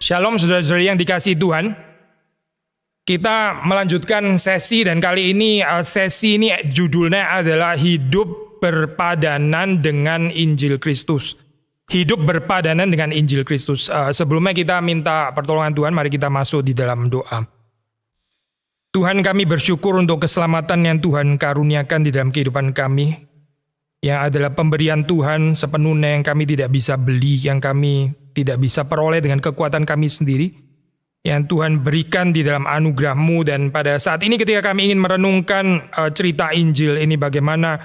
Shalom saudara-saudari yang dikasihi Tuhan. Kita melanjutkan sesi dan kali ini sesi ini judulnya adalah hidup berpadanan dengan Injil Kristus. Hidup berpadanan dengan Injil Kristus. Sebelumnya kita minta pertolongan Tuhan, mari kita masuk di dalam doa. Tuhan, kami bersyukur untuk keselamatan yang Tuhan karuniakan di dalam kehidupan kami, yang adalah pemberian Tuhan sepenuhnya yang kami tidak bisa beli, yang kami tidak bisa peroleh dengan kekuatan kami sendiri, yang Tuhan berikan di dalam anugerah-Mu. Dan pada saat ini ketika kami ingin merenungkan cerita Injil ini, bagaimana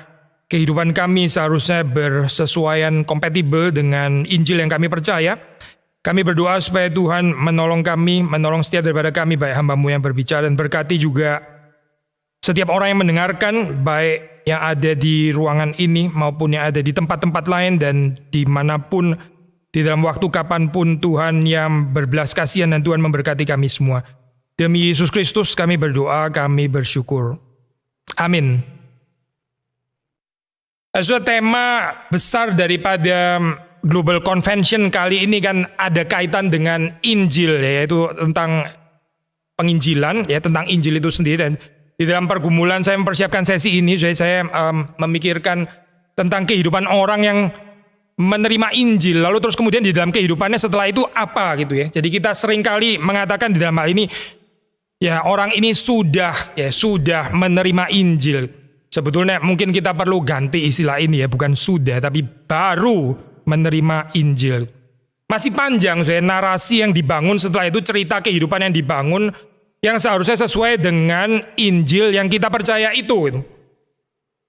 kehidupan kami seharusnya bersesuaian, kompatibel dengan Injil yang kami percaya, kami berdoa supaya Tuhan menolong kami, menolong setiap daripada kami, baik hamba-Mu yang berbicara, dan berkati juga setiap orang yang mendengarkan, baik yang ada di ruangan ini maupun yang ada di tempat-tempat lain dan dimanapun, di dalam waktu kapanpun, Tuhan yang berbelas kasihan dan Tuhan memberkati kami semua. Demi Yesus Kristus kami berdoa, kami bersyukur. Amin. Tema besar daripada Global Convention kali ini kan ada kaitan dengan Injil, yaitu tentang penginjilan, ya, tentang Injil itu sendiri. Dan di dalam pergumulan saya mempersiapkan sesi ini, saya memikirkan tentang kehidupan orang yang menerima Injil, lalu terus kemudian di dalam kehidupannya setelah itu apa gitu ya. Jadi kita seringkali mengatakan di dalam hal ini, ya orang ini sudah menerima Injil. Sebetulnya mungkin kita perlu ganti istilah ini ya, bukan sudah tapi baru menerima Injil. Masih panjang narasi yang dibangun setelah itu, cerita kehidupan yang dibangun yang seharusnya sesuai dengan Injil yang kita percaya itu.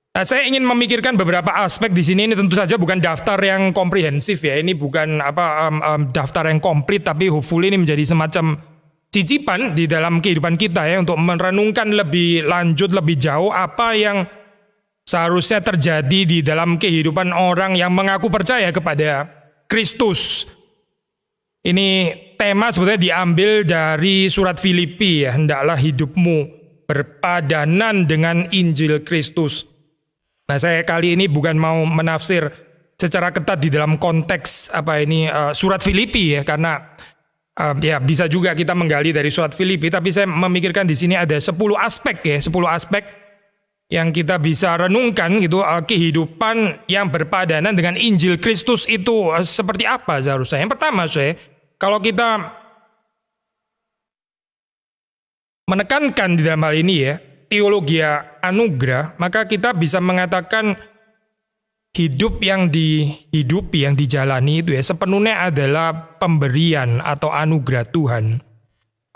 Nah, saya ingin memikirkan beberapa aspek di sini. Ini tentu saja bukan daftar yang komprehensif ya. Ini bukan daftar yang komplit, tapi hopefully ini menjadi semacam cicipan di dalam kehidupan kita ya, untuk merenungkan lebih lanjut, lebih jauh apa yang seharusnya terjadi di dalam kehidupan orang yang mengaku percaya kepada Kristus. Ini tema sebetulnya diambil dari surat Filipi ya. Hendaklah hidupmu berpadanan dengan Injil Kristus. Nah, saya kali ini bukan mau menafsir secara ketat di dalam konteks surat Filipi ya, karena ya bisa juga kita menggali dari surat Filipi, tapi saya memikirkan di sini ada 10 aspek ya, 10 aspek yang kita bisa renungkan gitu, kehidupan yang berpadanan dengan Injil Kristus itu seperti apa seharusnya. Yang pertama, kalau kita menekankan di dalam hal ini ya, teologi anugerah, maka kita bisa mengatakan hidup yang dihidupi, yang dijalani itu ya sepenuhnya adalah pemberian atau anugerah Tuhan.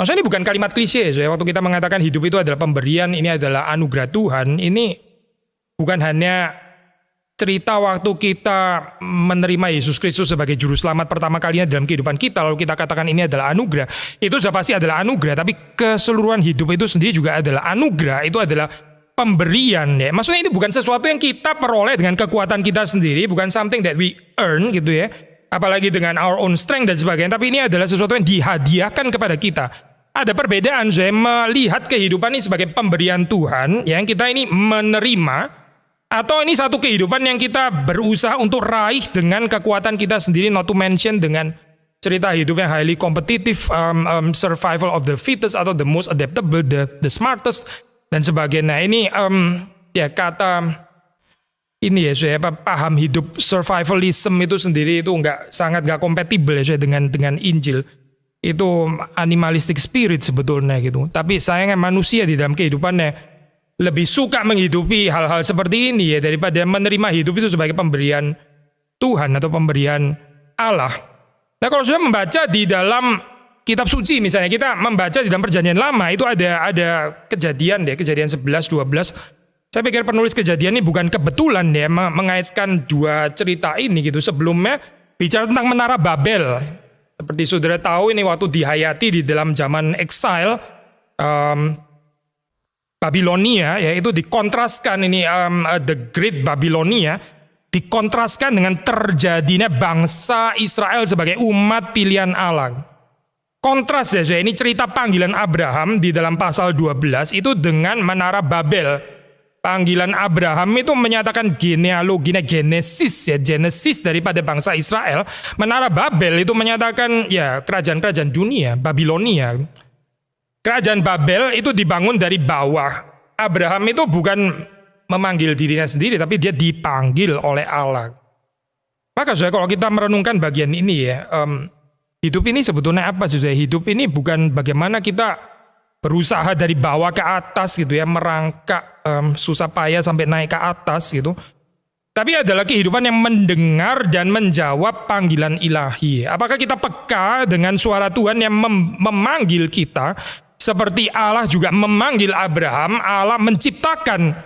Maksudnya ini bukan kalimat klise ya, waktu kita mengatakan hidup itu adalah pemberian, ini adalah anugerah Tuhan, ini bukan hanya cerita waktu kita menerima Yesus Kristus sebagai juru selamat pertama kalinya dalam kehidupan kita, lalu kita katakan ini adalah anugerah. Itu sudah pasti adalah anugerah, tapi keseluruhan hidup itu sendiri juga adalah anugerah, itu adalah pemberian ya. Maksudnya ini bukan sesuatu yang kita peroleh dengan kekuatan kita sendiri, bukan something that we earn gitu ya, apalagi dengan our own strength dan sebagainya, tapi ini adalah sesuatu yang dihadiahkan kepada kita. Ada perbedaan saya melihat kehidupan ini sebagai pemberian Tuhan yang kita ini menerima, atau ini satu kehidupan yang kita berusaha untuk raih dengan kekuatan kita sendiri, not to mention dengan cerita hidup yang highly competitive, survival of the fittest atau the most adaptable, the smartest dan sebagainya. Ini ya kata ini ya, paham hidup survivalism itu sendiri itu sangat nggak kompatibel ya dengan Injil. Itu animalistic spirit sebetulnya gitu. Tapi sayangnya manusia di dalam kehidupannya lebih suka menghidupi hal-hal seperti ini ya, daripada menerima hidup itu sebagai pemberian Tuhan atau pemberian Allah. Nah, kalau sudah membaca di dalam kitab suci misalnya, kita membaca di dalam perjanjian lama itu ada kejadian 11, 12. Saya pikir penulis kejadian ini bukan kebetulan ya mengaitkan dua cerita ini gitu. Sebelumnya bicara tentang menara Babel. Seperti saudara tahu, ini waktu dihayati di dalam zaman exile Babilonia ya, itu dikontraskan ini the Great Babilonia dikontraskan dengan terjadinya bangsa Israel sebagai umat pilihan Allah. Kontras ya, ini cerita panggilan Abraham di dalam pasal 12 itu dengan menara Babel. Panggilan Abraham itu menyatakan genealoginya, Genesis daripada bangsa Israel. Menara Babel itu menyatakan ya kerajaan-kerajaan dunia, Babilonia. Kerajaan Babel itu dibangun dari bawah. Abraham itu bukan memanggil dirinya sendiri, tapi dia dipanggil oleh Allah. Maka saudara, kalau kita merenungkan bagian ini ya, hidup ini sebetulnya apa saudara? Hidup ini bukan bagaimana kita berusaha dari bawah ke atas gitu ya, merangkak susah payah sampai naik ke atas gitu. Tapi adalah kehidupan yang mendengar dan menjawab panggilan ilahi. Apakah kita peka dengan suara Tuhan yang memanggil kita, seperti Allah juga memanggil Abraham? Allah menciptakan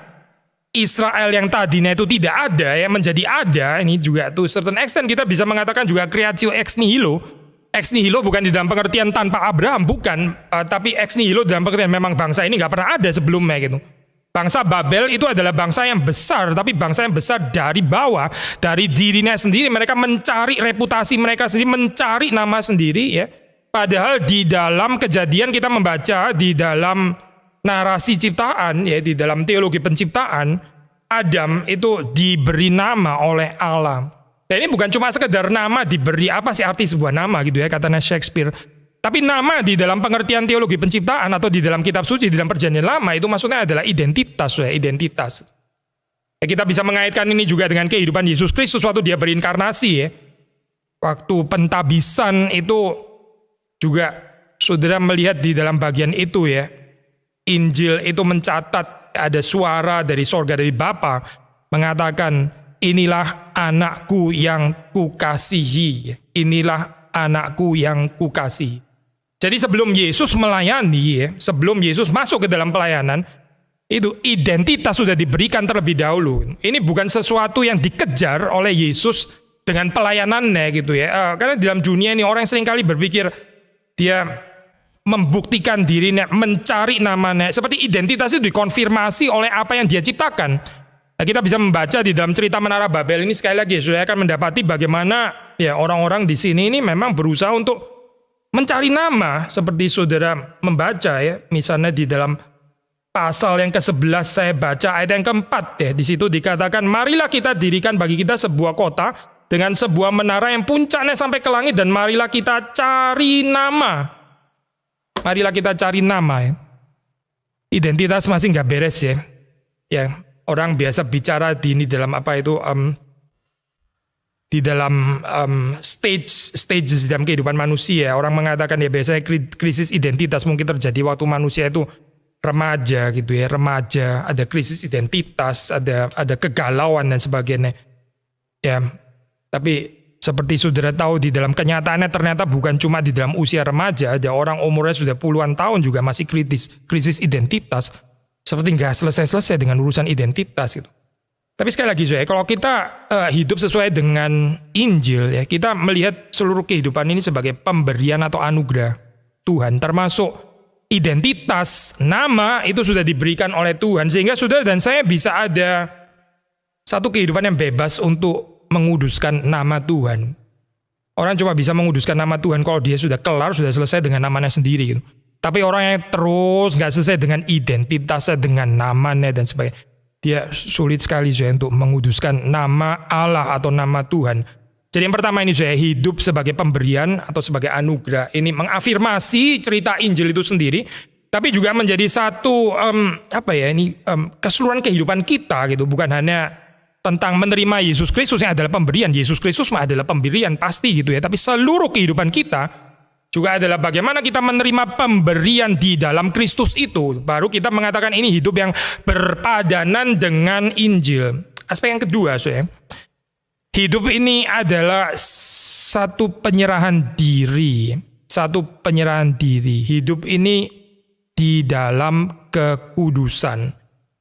Israel yang tadinya itu tidak ada ya menjadi ada. Ini juga tuh certain extent kita bisa mengatakan juga creatio ex nihilo. Ex nihilo bukan di dalam pengertian tanpa Abraham, bukan, tapi ex nihilo dalam pengertian memang bangsa ini nggak pernah ada sebelumnya gitu. Bangsa Babel itu adalah bangsa yang besar, tapi bangsa yang besar dari bawah, dari dirinya sendiri. Mereka mencari reputasi mereka sendiri, mencari nama sendiri ya. Padahal di dalam Kejadian kita membaca, di dalam narasi ciptaan ya, di dalam teologi penciptaan, Adam itu diberi nama oleh Allah. Dan ini bukan cuma sekedar nama diberi, apa sih arti sebuah nama gitu ya, katanya Shakespeare. Tapi nama di dalam pengertian teologi penciptaan atau di dalam kitab suci, di dalam perjanjian lama itu maksudnya adalah identitas ya, identitas. Ya, kita bisa mengaitkan ini juga dengan kehidupan Yesus Kristus waktu dia berinkarnasi ya. Waktu pentabisan itu juga saudara melihat di dalam bagian itu ya. Injil itu mencatat ada suara dari sorga dari Bapa mengatakan, inilah anakku yang kukasihi, inilah anakku yang kukasihi. Jadi sebelum Yesus melayani, sebelum Yesus masuk ke dalam pelayanan, itu identitas sudah diberikan terlebih dahulu. Ini bukan sesuatu yang dikejar oleh Yesus dengan pelayanannya gitu ya. Karena dalam dunia ini orang seringkali berpikir dia membuktikan dirinya, mencari namanya, seperti identitas itu dikonfirmasi oleh apa yang dia ciptakan. Nah, kita bisa membaca di dalam cerita Menara Babel ini sekali lagi, saudara akan mendapati bagaimana ya orang-orang di sini ini memang berusaha untuk mencari nama, seperti saudara membaca ya, misalnya di dalam pasal yang ke-11 saya baca ayat yang ke-4 ya, di situ dikatakan, marilah kita dirikan bagi kita sebuah kota dengan sebuah menara yang puncaknya sampai ke langit, dan marilah kita cari nama. Marilah kita cari nama ya. Identitas masih nggak beres ya. Ya, orang biasa bicara di ini dalam apa itu di dalam stages dalam kehidupan manusia. Orang mengatakan ya biasanya krisis identitas mungkin terjadi waktu manusia itu remaja gitu ya, remaja, ada krisis identitas, ada kegalauan dan sebagainya. Ya, tapi seperti saudara tahu di dalam kenyataannya ternyata bukan cuma di dalam usia remaja, ada orang umurnya sudah puluhan tahun juga masih krisis identitas. Seperti nggak selesai-selesai dengan urusan identitas gitu. Tapi sekali lagi saya, kalau kita hidup sesuai dengan Injil ya, kita melihat seluruh kehidupan ini sebagai pemberian atau anugerah Tuhan, termasuk identitas, nama itu sudah diberikan oleh Tuhan, sehingga saudara dan saya bisa ada satu kehidupan yang bebas untuk menguduskan nama Tuhan. Orang cuma bisa menguduskan nama Tuhan kalau dia sudah kelar, sudah selesai dengan namanya sendiri gitu. Tapi orang yang terus nggak selesai dengan identitasnya, dengan namanya dan sebagainya, dia sulit sekali saya untuk menguduskan nama Allah atau nama Tuhan. Jadi yang pertama ini saya hidup sebagai pemberian atau sebagai anugerah. Ini mengafirmasi cerita Injil itu sendiri, tapi juga menjadi satu keseluruhan kehidupan kita gitu, bukan hanya tentang menerima Yesus Kristus yang adalah pemberian. Yesus Kristus adalah pemberian pasti gitu ya, tapi seluruh kehidupan kita juga adalah bagaimana kita menerima pemberian di dalam Kristus itu. Baru kita mengatakan ini hidup yang berpadanan dengan Injil. Aspek yang kedua, saya, hidup ini adalah satu penyerahan diri. Satu penyerahan diri. Hidup ini di dalam kekudusan.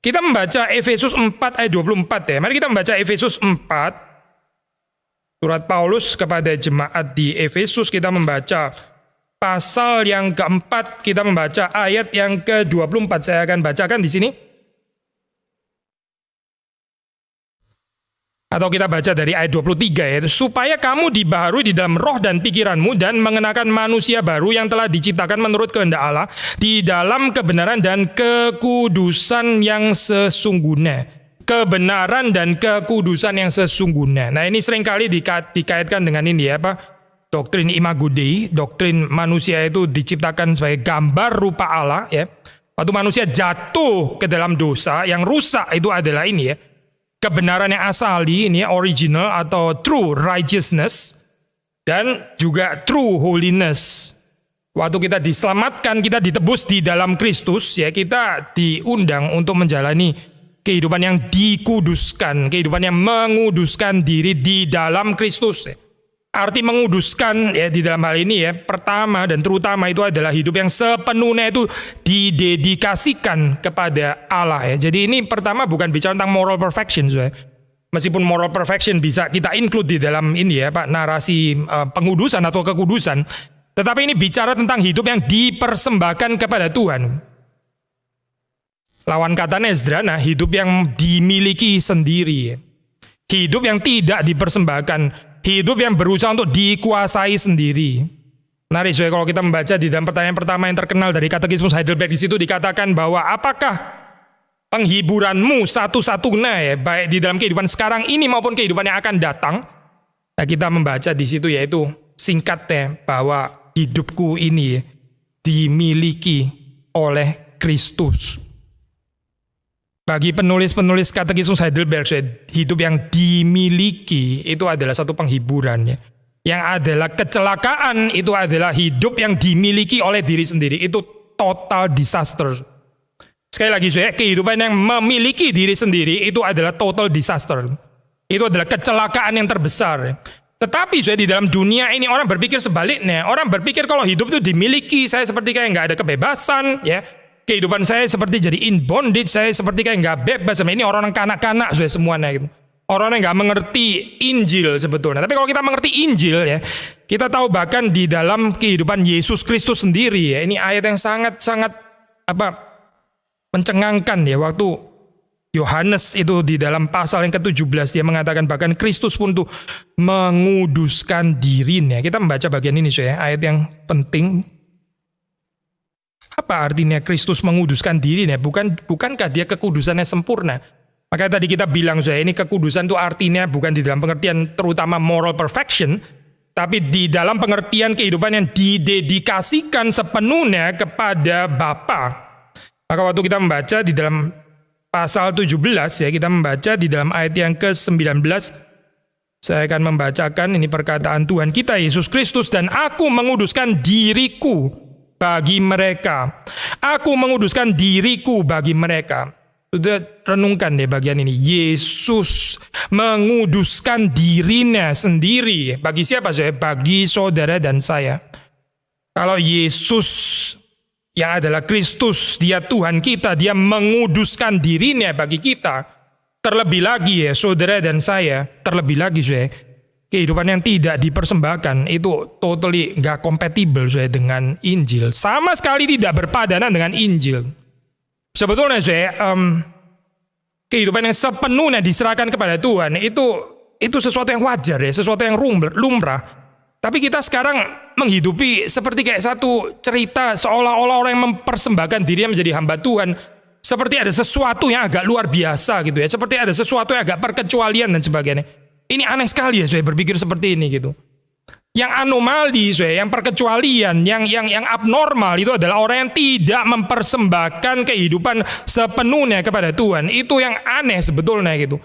Kita membaca Efesus 4 ayat 24 ya. Mari kita membaca Efesus 4. Surat Paulus kepada jemaat di Efesus, kita membaca pasal yang keempat, kita membaca ayat yang ke-24. Saya akan bacakan di sini. Atau kita baca dari ayat 23 yaitu supaya kamu dibaharui di dalam roh dan pikiranmu dan mengenakan manusia baru yang telah diciptakan menurut kehendak Allah di dalam kebenaran dan kekudusan yang sesungguhnya. Kebenaran dan kekudusan yang sesungguhnya. Nah, ini seringkali dikaitkan dengan ini ya, doktrin imago Dei, doktrin manusia itu diciptakan sebagai gambar rupa Allah ya. Waktu manusia jatuh ke dalam dosa, yang rusak itu adalah ini ya. Kebenaran yang asali, ini original atau true righteousness, dan juga true holiness. Waktu kita diselamatkan, kita ditebus di dalam Kristus, ya kita diundang untuk menjalani kehidupan yang dikuduskan, kehidupan yang menguduskan diri di dalam Kristus. Arti menguduskan ya di dalam hal ini ya, pertama dan terutama itu adalah hidup yang sepenuhnya itu didedikasikan kepada Allah ya. Jadi ini pertama bukan bicara tentang moral perfection ya. Meskipun moral perfection bisa kita include di dalam ini ya Pak, narasi pengudusan atau kekudusan, tetapi ini bicara tentang hidup yang dipersembahkan kepada Tuhan. Lawan katanya sederhana, hidup yang dimiliki sendiri. Hidup yang tidak dipersembahkan, hidup yang berusaha untuk dikuasai sendiri. Menarik, kalau kita membaca di dalam pertanyaan pertama yang terkenal dari Katekismus Heidelberg, di situ dikatakan bahwa apakah penghiburanmu satu-satunya ya, baik di dalam kehidupan sekarang ini maupun kehidupan yang akan datang. Nah, kita membaca di situ yaitu singkatnya bahwa hidupku ini dimiliki oleh Kristus. Bagi penulis-penulis Katekismus Heidelberg, hidup yang dimiliki itu adalah satu penghiburan ya. Yang adalah kecelakaan itu adalah hidup yang dimiliki oleh diri sendiri. Itu total disaster. Sekali lagi, kehidupan yang memiliki diri sendiri itu adalah total disaster. Itu adalah kecelakaan yang terbesar. Tetapi di dalam dunia ini orang berpikir sebaliknya. Orang berpikir kalau hidup itu dimiliki, saya seperti kayak nggak ada kebebasan ya. Kehidupan saya seperti jadi in bondage, saya seperti kayak nggak bebas. Sama ini orang-orang kanak-kanak semuanya gitu. Orang yang nggak mengerti Injil sebetulnya. Tapi kalau kita mengerti Injil ya, kita tahu bahkan di dalam kehidupan Yesus Kristus sendiri ya, ini ayat yang sangat-sangat mencengangkan ya. Waktu Yohanes itu di dalam pasal yang ke-17 dia mengatakan bahkan Kristus pun tuh menguduskan dirinya. Kita membaca bagian ini ya, ayat yang penting. Apa artinya Kristus menguduskan dirinya? Bukankah dia kekudusannya sempurna? Makanya tadi kita bilang ini kekudusan itu artinya bukan di dalam pengertian terutama moral perfection, tapi di dalam pengertian kehidupan yang didedikasikan sepenuhnya kepada Bapa. Maka waktu kita membaca di dalam pasal 17 ya, kita membaca di dalam ayat yang ke-19, saya akan membacakan ini perkataan Tuhan kita Yesus Kristus, dan aku menguduskan diriku bagi mereka. Aku menguduskan diriku bagi mereka. Sudah renungkan deh bagian ini. Yesus menguduskan dirinya sendiri. Bagi siapa saya? Bagi saudara dan saya. Kalau Yesus yang adalah Kristus, dia Tuhan kita, dia menguduskan dirinya bagi kita. Terlebih lagi ya saudara dan saya, terlebih lagi saya, kehidupan yang tidak dipersembahkan itu totally nggak kompatibel dengan Injil. Sama sekali tidak berpadanan dengan Injil. Sebetulnya kehidupan yang sepenuhnya diserahkan kepada Tuhan itu sesuatu yang wajar ya, sesuatu yang lumrah. Tapi kita sekarang menghidupi seperti kayak satu cerita seolah-olah orang yang mempersembahkan dirinya menjadi hamba Tuhan. Seperti ada sesuatu yang agak luar biasa gitu ya. Seperti ada sesuatu yang agak perkecualian dan sebagainya. Ini aneh sekali ya saya berpikir seperti ini gitu. Yang anomali, yang perkecualian, yang abnormal itu adalah orang yang tidak mempersembahkan kehidupan sepenuhnya kepada Tuhan. Itu yang aneh sebetulnya gitu.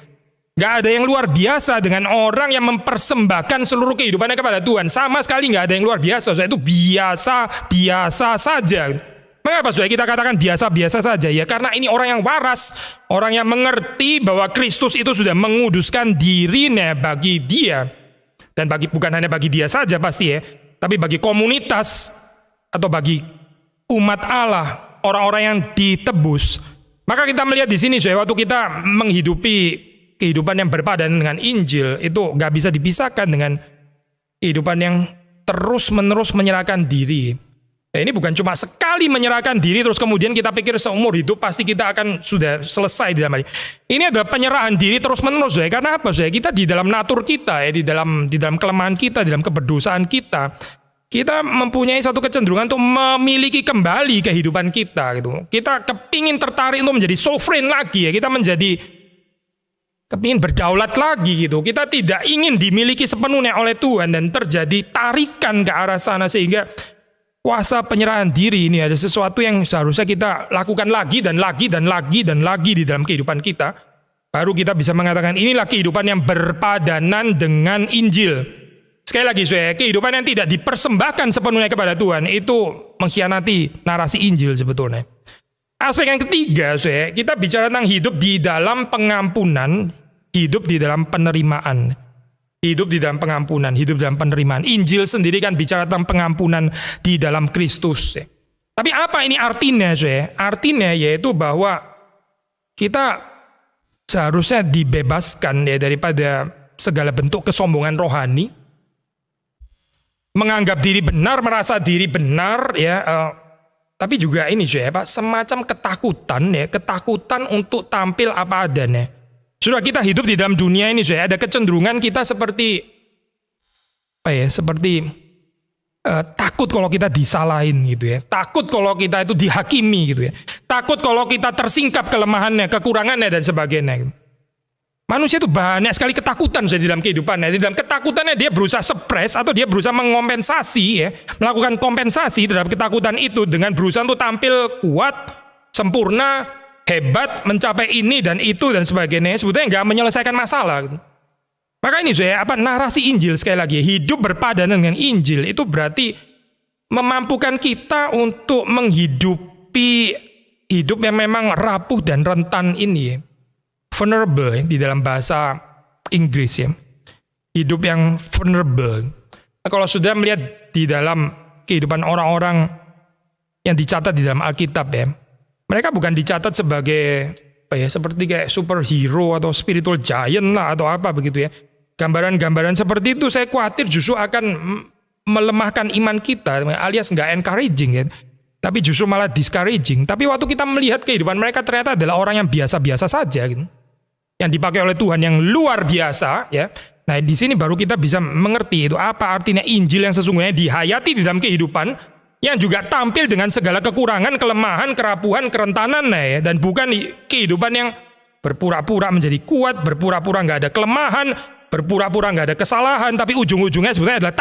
Gak ada yang luar biasa dengan orang yang mempersembahkan seluruh kehidupannya kepada Tuhan. Sama sekali gak ada yang luar biasa. Itu biasa saja. Mengapa kita katakan biasa-biasa saja? Ya karena ini orang yang waras, orang yang mengerti bahwa Kristus itu sudah menguduskan dirinya bagi dia. Dan bukan hanya bagi dia saja pasti ya, tapi bagi komunitas atau bagi umat Allah, orang-orang yang ditebus. Maka kita melihat di sini waktu kita menghidupi kehidupan yang berpadan dengan Injil, itu gak bisa dipisahkan dengan kehidupan yang terus-menerus menyerahkan diri. Ya, ini bukan cuma sekali menyerahkan diri terus kemudian kita pikir seumur hidup pasti kita akan sudah selesai di dalam hal ini. Ini adalah penyerahan diri terus menerus ya. Karena apa ya? Kita di dalam natur kita ya, di dalam kelemahan kita, di dalam keberdosaan kita mempunyai satu kecenderungan untuk memiliki kembali kehidupan kita gitu. Kita kepingin tertarik untuk menjadi sovereign lagi ya. Kita kepingin berdaulat lagi gitu. Kita tidak ingin dimiliki sepenuhnya oleh Tuhan dan terjadi tarikan ke arah sana sehingga kuasa penyerahan diri ini ada sesuatu yang seharusnya kita lakukan lagi dan lagi dan lagi dan lagi di dalam kehidupan kita. Baru kita bisa mengatakan inilah kehidupan yang berpadanan dengan Injil. Sekali lagi, kehidupan yang tidak dipersembahkan sepenuhnya kepada Tuhan itu mengkhianati narasi Injil sebetulnya. Aspek yang ketiga, kita bicara tentang hidup di dalam pengampunan, hidup di dalam penerimaan. Hidup di dalam pengampunan, hidup dalam penerimaan. Injil sendiri kan bicara tentang pengampunan di dalam Kristus. Tapi apa ini artinya? Artinya yaitu bahwa kita seharusnya dibebaskan ya daripada segala bentuk kesombongan rohani. Menganggap diri benar, merasa diri benar ya. Tapi juga ini semacam ketakutan untuk tampil apa adanya. Sudah kita hidup di dalam dunia ini, ada kecenderungan kita seperti takut kalau kita disalahin gitu ya. Takut kalau kita itu dihakimi gitu ya. Takut kalau kita tersingkap kelemahannya, kekurangannya dan sebagainya. Manusia itu banyak sekali ketakutan di dalam kehidupannya. Di dalam ketakutannya dia berusaha suppress atau dia berusaha mengompensasi ya, melakukan kompensasi terhadap ketakutan itu dengan berusaha untuk tampil kuat, sempurna, hebat, mencapai ini dan itu dan sebagainya, sebetulnya nggak menyelesaikan masalah. Maka ini narasi Injil sekali lagi, hidup berpadanan dengan Injil itu berarti memampukan kita untuk menghidupi hidup yang memang rapuh dan rentan ini, vulnerable di dalam bahasa Inggris ya, hidup yang vulnerable. Nah, kalau sudah melihat di dalam kehidupan orang-orang yang dicatat di dalam Alkitab ya, mereka bukan dicatat sebagai seperti kayak superhero atau spiritual giant lah atau apa begitu ya. Gambaran-gambaran seperti itu saya khawatir justru akan melemahkan iman kita alias nggak encouraging ya. Tapi justru malah discouraging. Tapi waktu kita melihat kehidupan mereka ternyata adalah orang yang biasa-biasa saja gitu. Yang dipakai oleh Tuhan yang luar biasa ya. Nah, di sini baru kita bisa mengerti itu apa artinya Injil yang sesungguhnya dihayati di dalam kehidupan yang juga tampil dengan segala kekurangan, kelemahan, kerapuhan, kerentanannya ya, dan bukan kehidupan yang berpura-pura menjadi kuat, berpura-pura nggak ada kelemahan, berpura-pura nggak ada kesalahan, tapi ujung-ujungnya sebenarnya adalah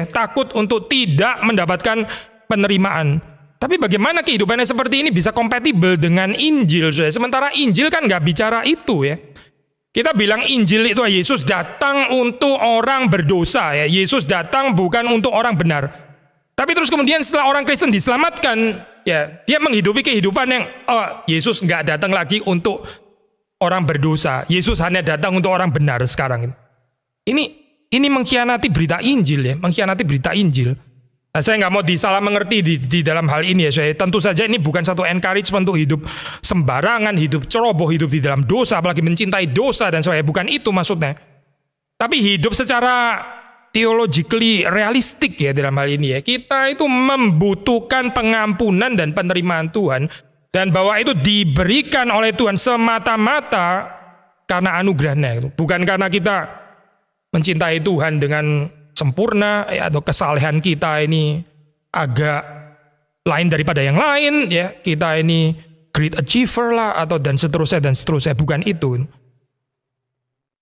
takut untuk tidak mendapatkan penerimaan. Tapi bagaimana kehidupannya seperti ini bisa kompatibel dengan Injil? Sementara Injil kan nggak bicara itu ya. Kita bilang Injil itu Yesus datang untuk orang berdosa ya. Yesus datang bukan untuk orang benar. Tapi terus kemudian setelah orang Kristen diselamatkan, ya dia menghidupi kehidupan yang Yesus nggak datang lagi untuk orang berdosa. Yesus hanya datang untuk orang benar sekarang. Ini mengkhianati berita Injil ya, mengkhianati berita Injil. Nah, saya nggak mau disalah mengerti di dalam hal ini ya. Tentu saja ini bukan satu encouragement untuk hidup sembarangan, hidup ceroboh, hidup di dalam dosa, apalagi mencintai dosa dan sebagainya. Bukan itu maksudnya. Tapi hidup secara theologically realistik ya dalam hal ini ya. Kita itu membutuhkan pengampunan dan penerimaan Tuhan, dan bahwa itu diberikan oleh Tuhan semata-mata karena anugerahnya, bukan karena kita mencintai Tuhan dengan sempurna ya, atau kesalehan kita ini agak lain daripada yang lain ya, kita ini great achiever lah atau dan seterusnya, bukan itu.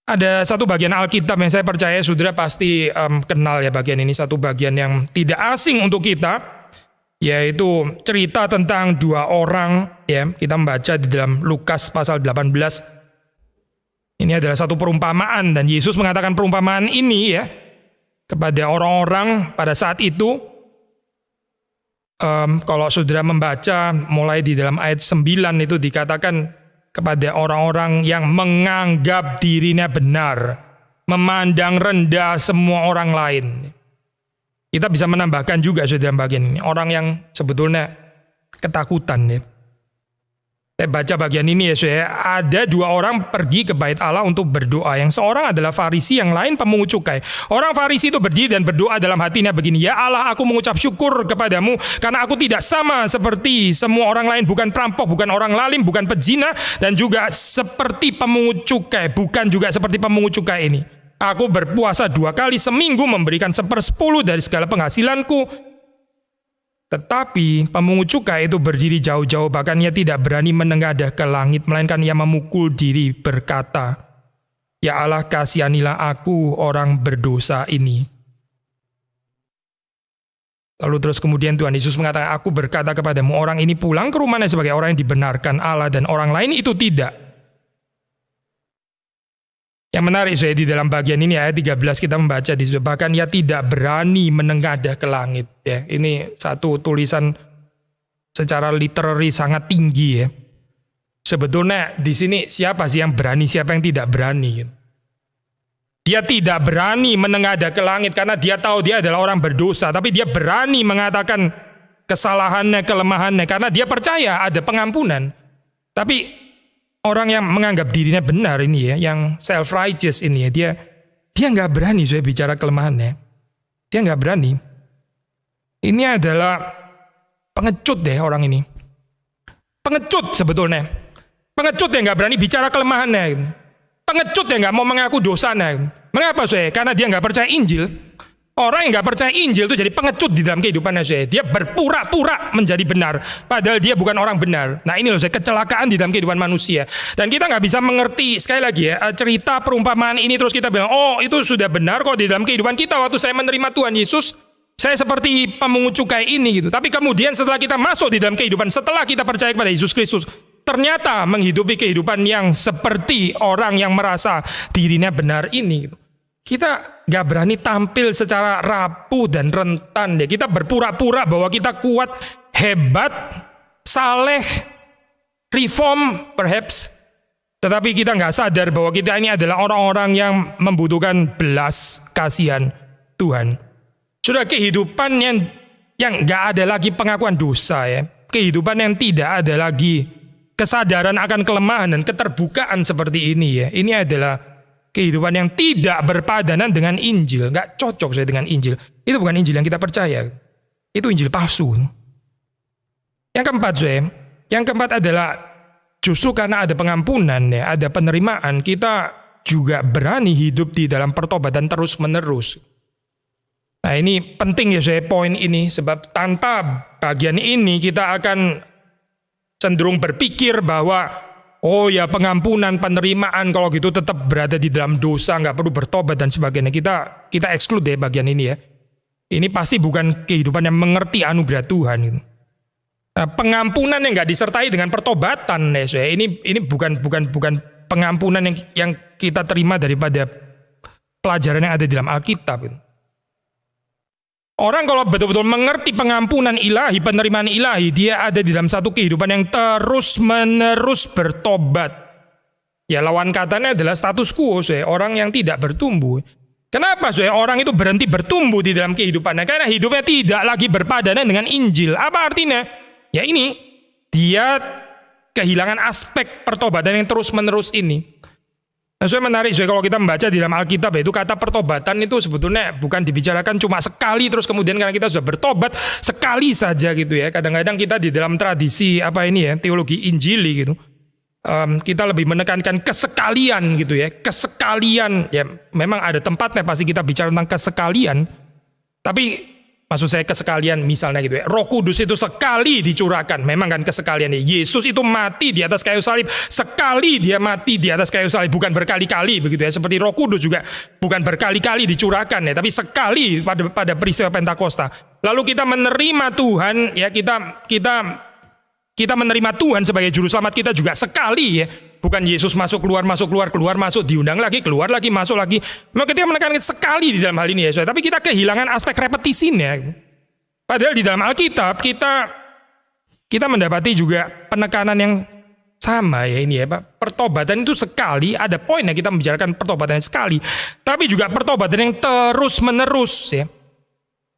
Ada satu bagian Alkitab yang saya percaya saudara pasti kenal ya, bagian ini satu bagian yang tidak asing untuk kita, yaitu cerita tentang dua orang ya. Kita membaca di dalam Lukas pasal 18. Ini adalah satu perumpamaan dan Yesus mengatakan perumpamaan ini ya kepada orang-orang pada saat itu. Kalau saudara membaca mulai di dalam ayat 9 itu dikatakan kepada orang-orang yang menganggap dirinya benar, memandang rendah semua orang lain. Kita bisa menambahkan juga dalam bagian ini, orang yang sebetulnya ketakutan ya. Saya baca bagian ini ya saya. Ada dua orang pergi ke bait Allah untuk berdoa. Yang seorang adalah Farisi, yang lain pemungut cukai. Orang Farisi itu berdiri dan berdoa dalam hatinya begini, ya Allah, aku mengucap syukur kepadamu karena aku tidak sama seperti semua orang lain, bukan perampok, bukan orang lalim, bukan pezina, dan juga seperti pemungut cukai, bukan juga seperti pemungut cukai ini. Aku berpuasa 2 kali seminggu, memberikan 1/10 dari segala penghasilanku. Tetapi pemungut cukai itu berdiri jauh-jauh, bahkan ia tidak berani menengadah ke langit, melainkan ia memukul diri berkata, ya Allah, kasihanilah aku orang berdosa ini. Lalu terus kemudian Tuhan Yesus mengatakan, aku berkata kepadamu, orang ini pulang ke rumahnya sebagai orang yang dibenarkan Allah, dan orang lain itu tidak. Yang menarik saya di dalam bagian ini ayat 13 kita membaca di situ, bahkan ia tidak berani menengadah ke langit. Ya, ini satu tulisan secara literary sangat tinggi ya. Sebetulnya di sini siapa sih yang berani, siapa yang tidak berani? Dia tidak berani menengadah ke langit karena dia tahu dia adalah orang berdosa, tapi dia berani mengatakan kesalahannya, kelemahannya karena dia percaya ada pengampunan. Tapi orang yang menganggap dirinya benar ini ya, yang self-righteous ini ya, dia nggak berani saya bicara kelemahannya. Dia nggak berani. Ini adalah pengecut deh orang ini. Pengecut sebetulnya. Pengecut yang nggak berani bicara kelemahannya. Pengecut yang nggak mau mengaku dosanya. Mengapa saya? Karena dia nggak percaya Injil. Orang yang nggak percaya Injil itu jadi pengecut di dalam kehidupannya saya. Dia berpura-pura menjadi benar, padahal dia bukan orang benar. Nah ini loh saya, kecelakaan di dalam kehidupan manusia. Dan kita nggak bisa mengerti, sekali lagi ya, cerita perumpamaan ini terus kita bilang, oh itu sudah benar kok di dalam kehidupan kita. Waktu saya menerima Tuhan Yesus, saya seperti pemungut cukai ini gitu. Tapi kemudian setelah kita masuk di dalam kehidupan, setelah kita percaya kepada Yesus Kristus, ternyata menghidupi kehidupan yang seperti orang yang merasa dirinya benar ini gitu. Kita gak berani tampil secara rapuh dan rentan ya. Kita berpura-pura bahwa kita kuat, hebat, saleh, reform perhaps. Tetapi kita gak sadar bahwa kita ini adalah orang-orang yang membutuhkan belas kasihan Tuhan. Sudah kehidupan yang gak ada lagi pengakuan dosa ya. Kehidupan yang tidak ada lagi kesadaran akan kelemahan dan keterbukaan seperti ini ya. Ini adalah kehidupan yang tidak berpadanan dengan Injil. Nggak cocok saya dengan Injil. Itu bukan Injil yang kita percaya. Itu Injil palsu. Yang keempat saya, yang keempat adalah justru karena ada pengampunan ya, ada penerimaan, kita juga berani hidup di dalam pertobatan terus menerus. Nah ini penting ya saya poin ini, sebab tanpa bagian ini kita akan cenderung berpikir bahwa oh ya pengampunan, penerimaan, kalau gitu tetap berada di dalam dosa, nggak perlu bertobat dan sebagainya. Kita exclude deh bagian ini ya. Ini pasti bukan kehidupan yang mengerti anugerah Tuhan. Nah, pengampunan yang nggak disertai dengan pertobatan, ya, ini bukan pengampunan yang kita terima daripada pelajaran yang ada di dalam Alkitab. Orang kalau betul-betul mengerti pengampunan ilahi, penerimaan ilahi, dia ada di dalam satu kehidupan yang terus-menerus bertobat. Ya lawan katanya adalah status quo, orang yang tidak bertumbuh. Kenapa orang itu berhenti bertumbuh di dalam kehidupannya? Karena hidupnya tidak lagi berpadanan dengan Injil. Apa artinya? Ya ini, dia kehilangan aspek pertobatan yang terus-menerus ini. Nah, menarik kalau kita membaca di dalam Alkitab itu kata pertobatan itu sebetulnya bukan dibicarakan cuma sekali terus kemudian karena kita sudah bertobat sekali saja gitu ya. Kadang-kadang kita di dalam tradisi teologi Injili gitu, kita lebih menekankan kesekalian gitu ya. Kesekalian ya, memang ada tempatnya pasti kita bicara tentang kesekalian. Tapi maksud saya kesekalian misalnya gitu ya, Roh Kudus itu sekali dicurahkan, memang kan kesekalian ya. Yesus itu mati di atas kayu salib, sekali dia mati di atas kayu salib, bukan berkali-kali begitu ya. Seperti Roh Kudus juga bukan berkali-kali dicurahkan ya, tapi sekali pada peristiwa Pentakosta. Lalu kita menerima Tuhan ya, kita menerima Tuhan sebagai juru selamat kita juga sekali ya. Bukan Yesus masuk keluar masuk, diundang lagi, keluar lagi, masuk lagi. Maka kita menekankan sekali di dalam hal ini ya. Tapi kita kehilangan aspek repetisinya. Padahal di dalam Alkitab kita mendapati juga penekanan yang sama ya ini ya Pak. Pertobatan itu sekali, ada poinnya kita membicarakan pertobatan sekali. Tapi juga pertobatan yang terus menerus ya.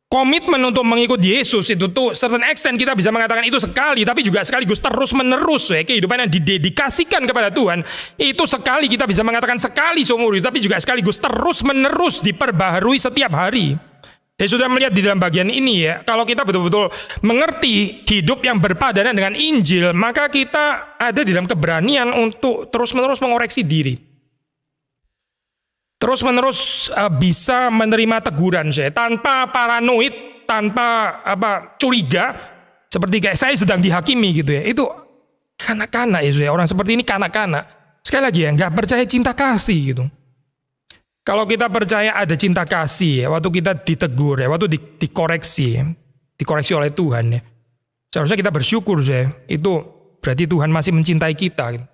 komitmen untuk mengikut Yesus itu tuh certain extent kita bisa mengatakan itu sekali, tapi juga sekaligus terus menerus ya. Kehidupan yang didedikasikan kepada Tuhan itu sekali kita bisa mengatakan sekali seumur hidup, tapi juga sekaligus terus menerus diperbaharui setiap hari. Saya sudah melihat di dalam bagian ini ya, kalau kita betul-betul mengerti hidup yang berpadanan dengan Injil, maka kita ada di dalam keberanian untuk terus-menerus mengoreksi diri. Terus-menerus bisa menerima teguran saya tanpa paranoid, tanpa curiga, seperti kayak saya sedang dihakimi gitu ya. Itu kanak-kanak ya saya, orang seperti ini kanak-kanak. Sekali lagi ya, nggak percaya cinta kasih gitu. Kalau kita percaya ada cinta kasih ya, waktu kita ditegur ya, waktu dikoreksi oleh Tuhan ya, seharusnya kita bersyukur saya. Itu berarti Tuhan masih mencintai kita gitu.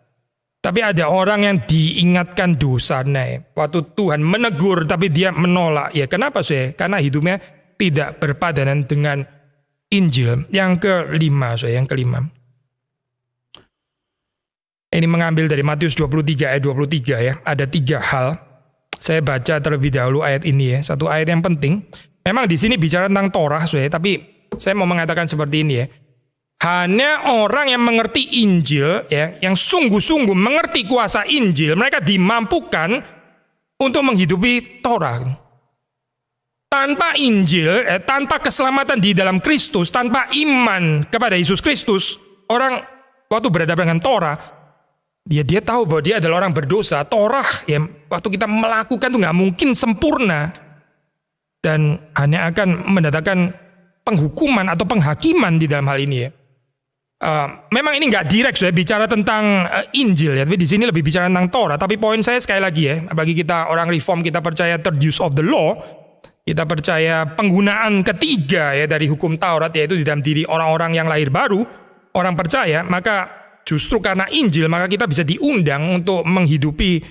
Tapi ada orang yang diingatkan dosanya, waktu Tuhan menegur tapi dia menolak. Ya kenapa sih? Karena hidupnya tidak berpadanan dengan Injil. Yang kelima, ini mengambil dari Matius 23 ayat 23 ya. Ada 3 hal. Saya baca terlebih dahulu ayat ini ya. Satu ayat yang penting. Memang di sini bicara tentang Torah, tapi saya mau mengatakan seperti ini ya. Hanya orang yang mengerti Injil, ya, yang sungguh-sungguh mengerti kuasa Injil, mereka dimampukan untuk menghidupi Torah. Tanpa Injil, tanpa keselamatan di dalam Kristus, tanpa iman kepada Yesus Kristus, orang waktu berhadapan dengan Torah, dia tahu bahwa dia adalah orang berdosa. Torah, ya, waktu kita melakukan itu nggak mungkin sempurna dan hanya akan mendatangkan penghukuman atau penghakiman di dalam hal ini ya. Memang ini nggak direct saya bicara tentang Injil ya, tapi di sini lebih bicara tentang Torah. Tapi poin saya sekali lagi ya, bagi kita orang Reform, kita percaya third use of the law, kita percaya penggunaan ketiga ya dari hukum Taurat, yaitu di dalam diri orang-orang yang lahir baru, orang percaya. Maka justru karena Injil, maka kita bisa diundang untuk menghidupi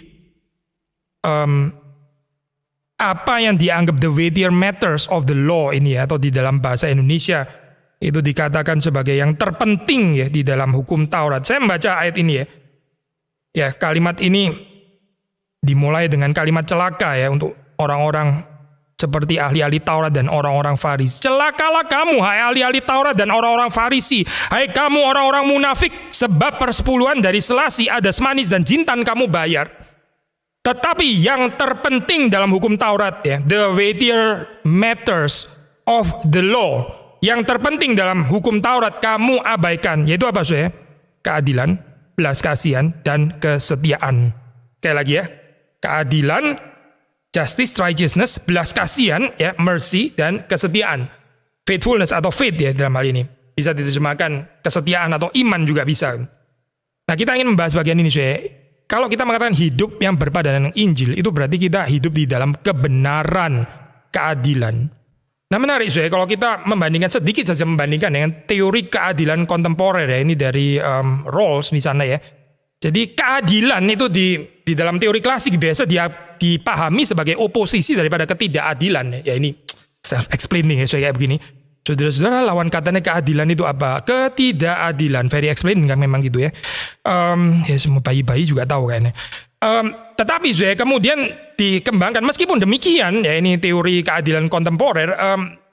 apa yang dianggap the weightier matters of the law ini ya, atau di dalam bahasa Indonesia itu dikatakan sebagai yang terpenting ya di dalam hukum Taurat. Saya membaca ayat ini ya. Ya, kalimat ini dimulai dengan kalimat celaka ya untuk orang-orang seperti ahli-ahli Taurat dan orang-orang Farisi. Celakalah kamu hai ahli-ahli Taurat dan orang-orang Farisi. Hai kamu orang-orang munafik, sebab persepuluhan dari selasi, adas manis dan jintan kamu bayar. Tetapi yang terpenting dalam hukum Taurat ya, the weightier matters of the law, yang terpenting dalam hukum Taurat kamu abaikan, yaitu apa saudara? Keadilan, belas kasihan, dan kesetiaan. Sekali lagi ya, keadilan, justice, righteousness, belas kasihan, ya, mercy, dan kesetiaan. Faithfulness atau faith ya dalam hal ini. Bisa diterjemahkan kesetiaan atau iman juga bisa. Nah, kita ingin membahas bagian ini saudara. Kalau kita mengatakan hidup yang berpadanan dengan Injil, itu berarti kita hidup di dalam kebenaran, keadilan. Nah menarik saya kalau kita membandingkan sedikit saja membandingkan dengan teori keadilan kontemporer ya, ini dari Rawls misalnya ya. Jadi keadilan itu di dalam teori klasik biasa dia dipahami sebagai oposisi daripada ketidakadilan ya. Ini self-explaining ya saya kayak begini. Saudara-saudara, lawan katanya keadilan itu apa? Ketidakadilan. Very explaining kan memang gitu ya. Ya semua bayi-bayi juga tahu kayaknya. Tetapi saya kemudian dikembangkan, meskipun demikian ya, ini teori keadilan kontemporer,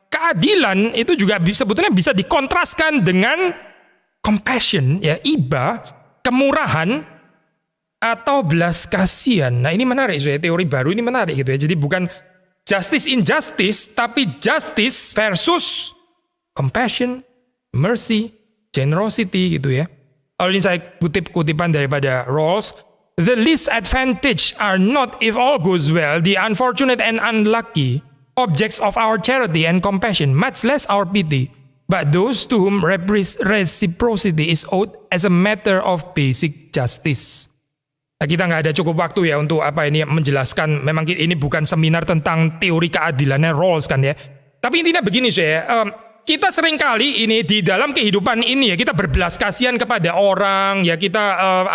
keadilan itu juga sebetulnya bisa dikontraskan dengan compassion ya, iba, kemurahan atau belas kasihan. Nah ini menarik saya, teori baru ini menarik gitu ya. Jadi bukan justice injustice, tapi justice versus compassion, mercy, generosity gitu ya. Kalau ini saya kutip kutipan daripada Rawls. The least advantage are not, if all goes well, the unfortunate and unlucky objects of our charity and compassion, much less our pity, but those to whom reciprocity is owed as a matter of basic justice. Nah, kita nggak ada cukup waktu ya untuk menjelaskan. Memang ini bukan seminar tentang teori keadilannya Rawls kan ya. Tapi intinya begini saya. Kita seringkali ini di dalam kehidupan ini ya, kita berbelas kasihan kepada orang ya, kita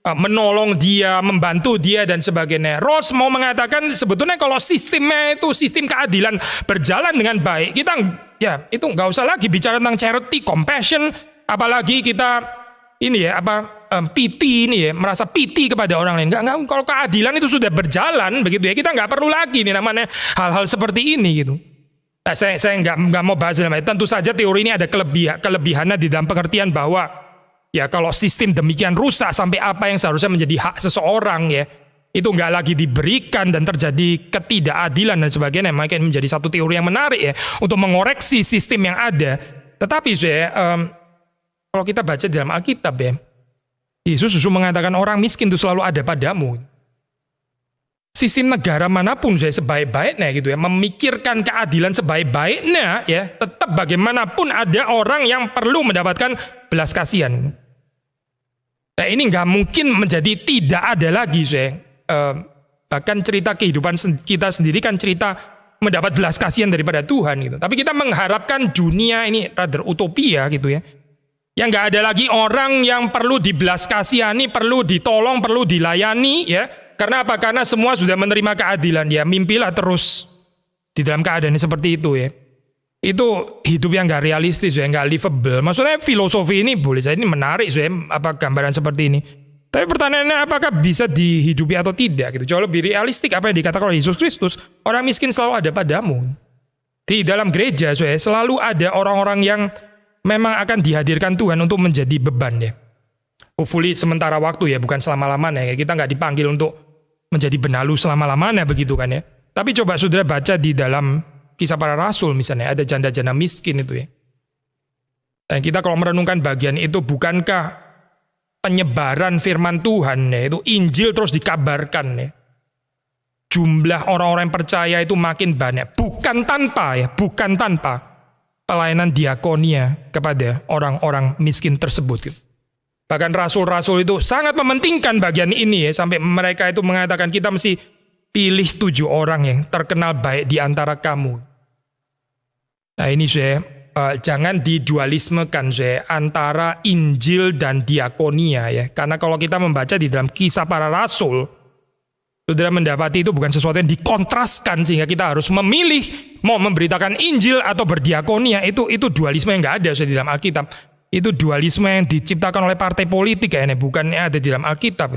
menolong dia, membantu dia dan sebagainya. Rawls mau mengatakan sebetulnya kalau sistemnya itu sistem keadilan berjalan dengan baik, kita ya itu nggak usah lagi bicara tentang charity, compassion, apalagi kita ini ya pity ini ya, merasa pity kepada orang lain. Nggak, kalau keadilan itu sudah berjalan begitu ya, kita nggak perlu lagi nih namanya hal-hal seperti ini gitu. Nah, saya nggak mau bahas dalam itu. Tentu saja teori ini ada kelebihannya di dalam pengertian bahwa ya kalau sistem demikian rusak sampai apa yang seharusnya menjadi hak seseorang ya itu nggak lagi diberikan dan terjadi ketidakadilan dan sebagainya, maka ini menjadi satu teori yang menarik ya untuk mengoreksi sistem yang ada. Tetapi kalau kita baca di dalam Alkitab ya, Yesus justru mengatakan orang miskin itu selalu ada padamu. Sistem negara manapun sebaik-baiknya gitu ya, memikirkan keadilan sebaik-baiknya ya, tetap bagaimanapun ada orang yang perlu mendapatkan belas kasihan. Nah ini nggak mungkin menjadi tidak ada lagi bahkan cerita kehidupan kita sendiri kan cerita mendapat belas kasihan daripada Tuhan gitu. Tapi kita mengharapkan dunia ini rather utopia gitu ya. Yang nggak ada lagi orang yang perlu dibelas kasihani, perlu ditolong, perlu dilayani ya. Karena apa? Karena semua sudah menerima keadilan ya. Mimpilah terus di dalam keadaan seperti itu ya. Itu hidup yang nggak realistis ya, nggak livable. Maksudnya filosofi ini boleh saja ini menarik apa gambaran seperti ini. Tapi pertanyaannya apakah bisa dihidupi atau tidak gitu. Jauh lebih realistik apa yang dikatakan oleh Yesus Kristus. Orang miskin selalu ada padamu. Di dalam gereja selalu ada orang-orang yang memang akan dihadirkan Tuhan untuk menjadi beban ya. Hopefully sementara waktu ya, bukan selama-lamanya ya. Kita nggak dipanggil untuk menjadi benalu selama-lamanya begitu kan ya. Tapi coba saudara baca di dalam Kisah Para Rasul misalnya, ada janda-janda miskin itu ya. Dan kita kalau merenungkan bagian itu, bukankah penyebaran firman Tuhan ya, itu Injil terus dikabarkan ya. Jumlah orang-orang yang percaya itu makin banyak. Bukan tanpa pelayanan diakonia kepada orang-orang miskin tersebut gitu. Bahkan rasul-rasul itu sangat mementingkan bagian ini ya, sampai mereka itu mengatakan kita mesti pilih 7 orang yang terkenal baik di antara kamu. Nah ini jangan didualismekan antara Injil dan diakonia ya. Karena kalau kita membaca di dalam Kisah Para Rasul, saudara mendapati itu bukan sesuatu yang dikontraskan sehingga kita harus memilih mau memberitakan Injil atau berdiakonia. Itu dualisme yang nggak ada di dalam Alkitab. Itu dualisme yang diciptakan oleh partai politik kayaknya, bukannya ada di dalam Alkitab.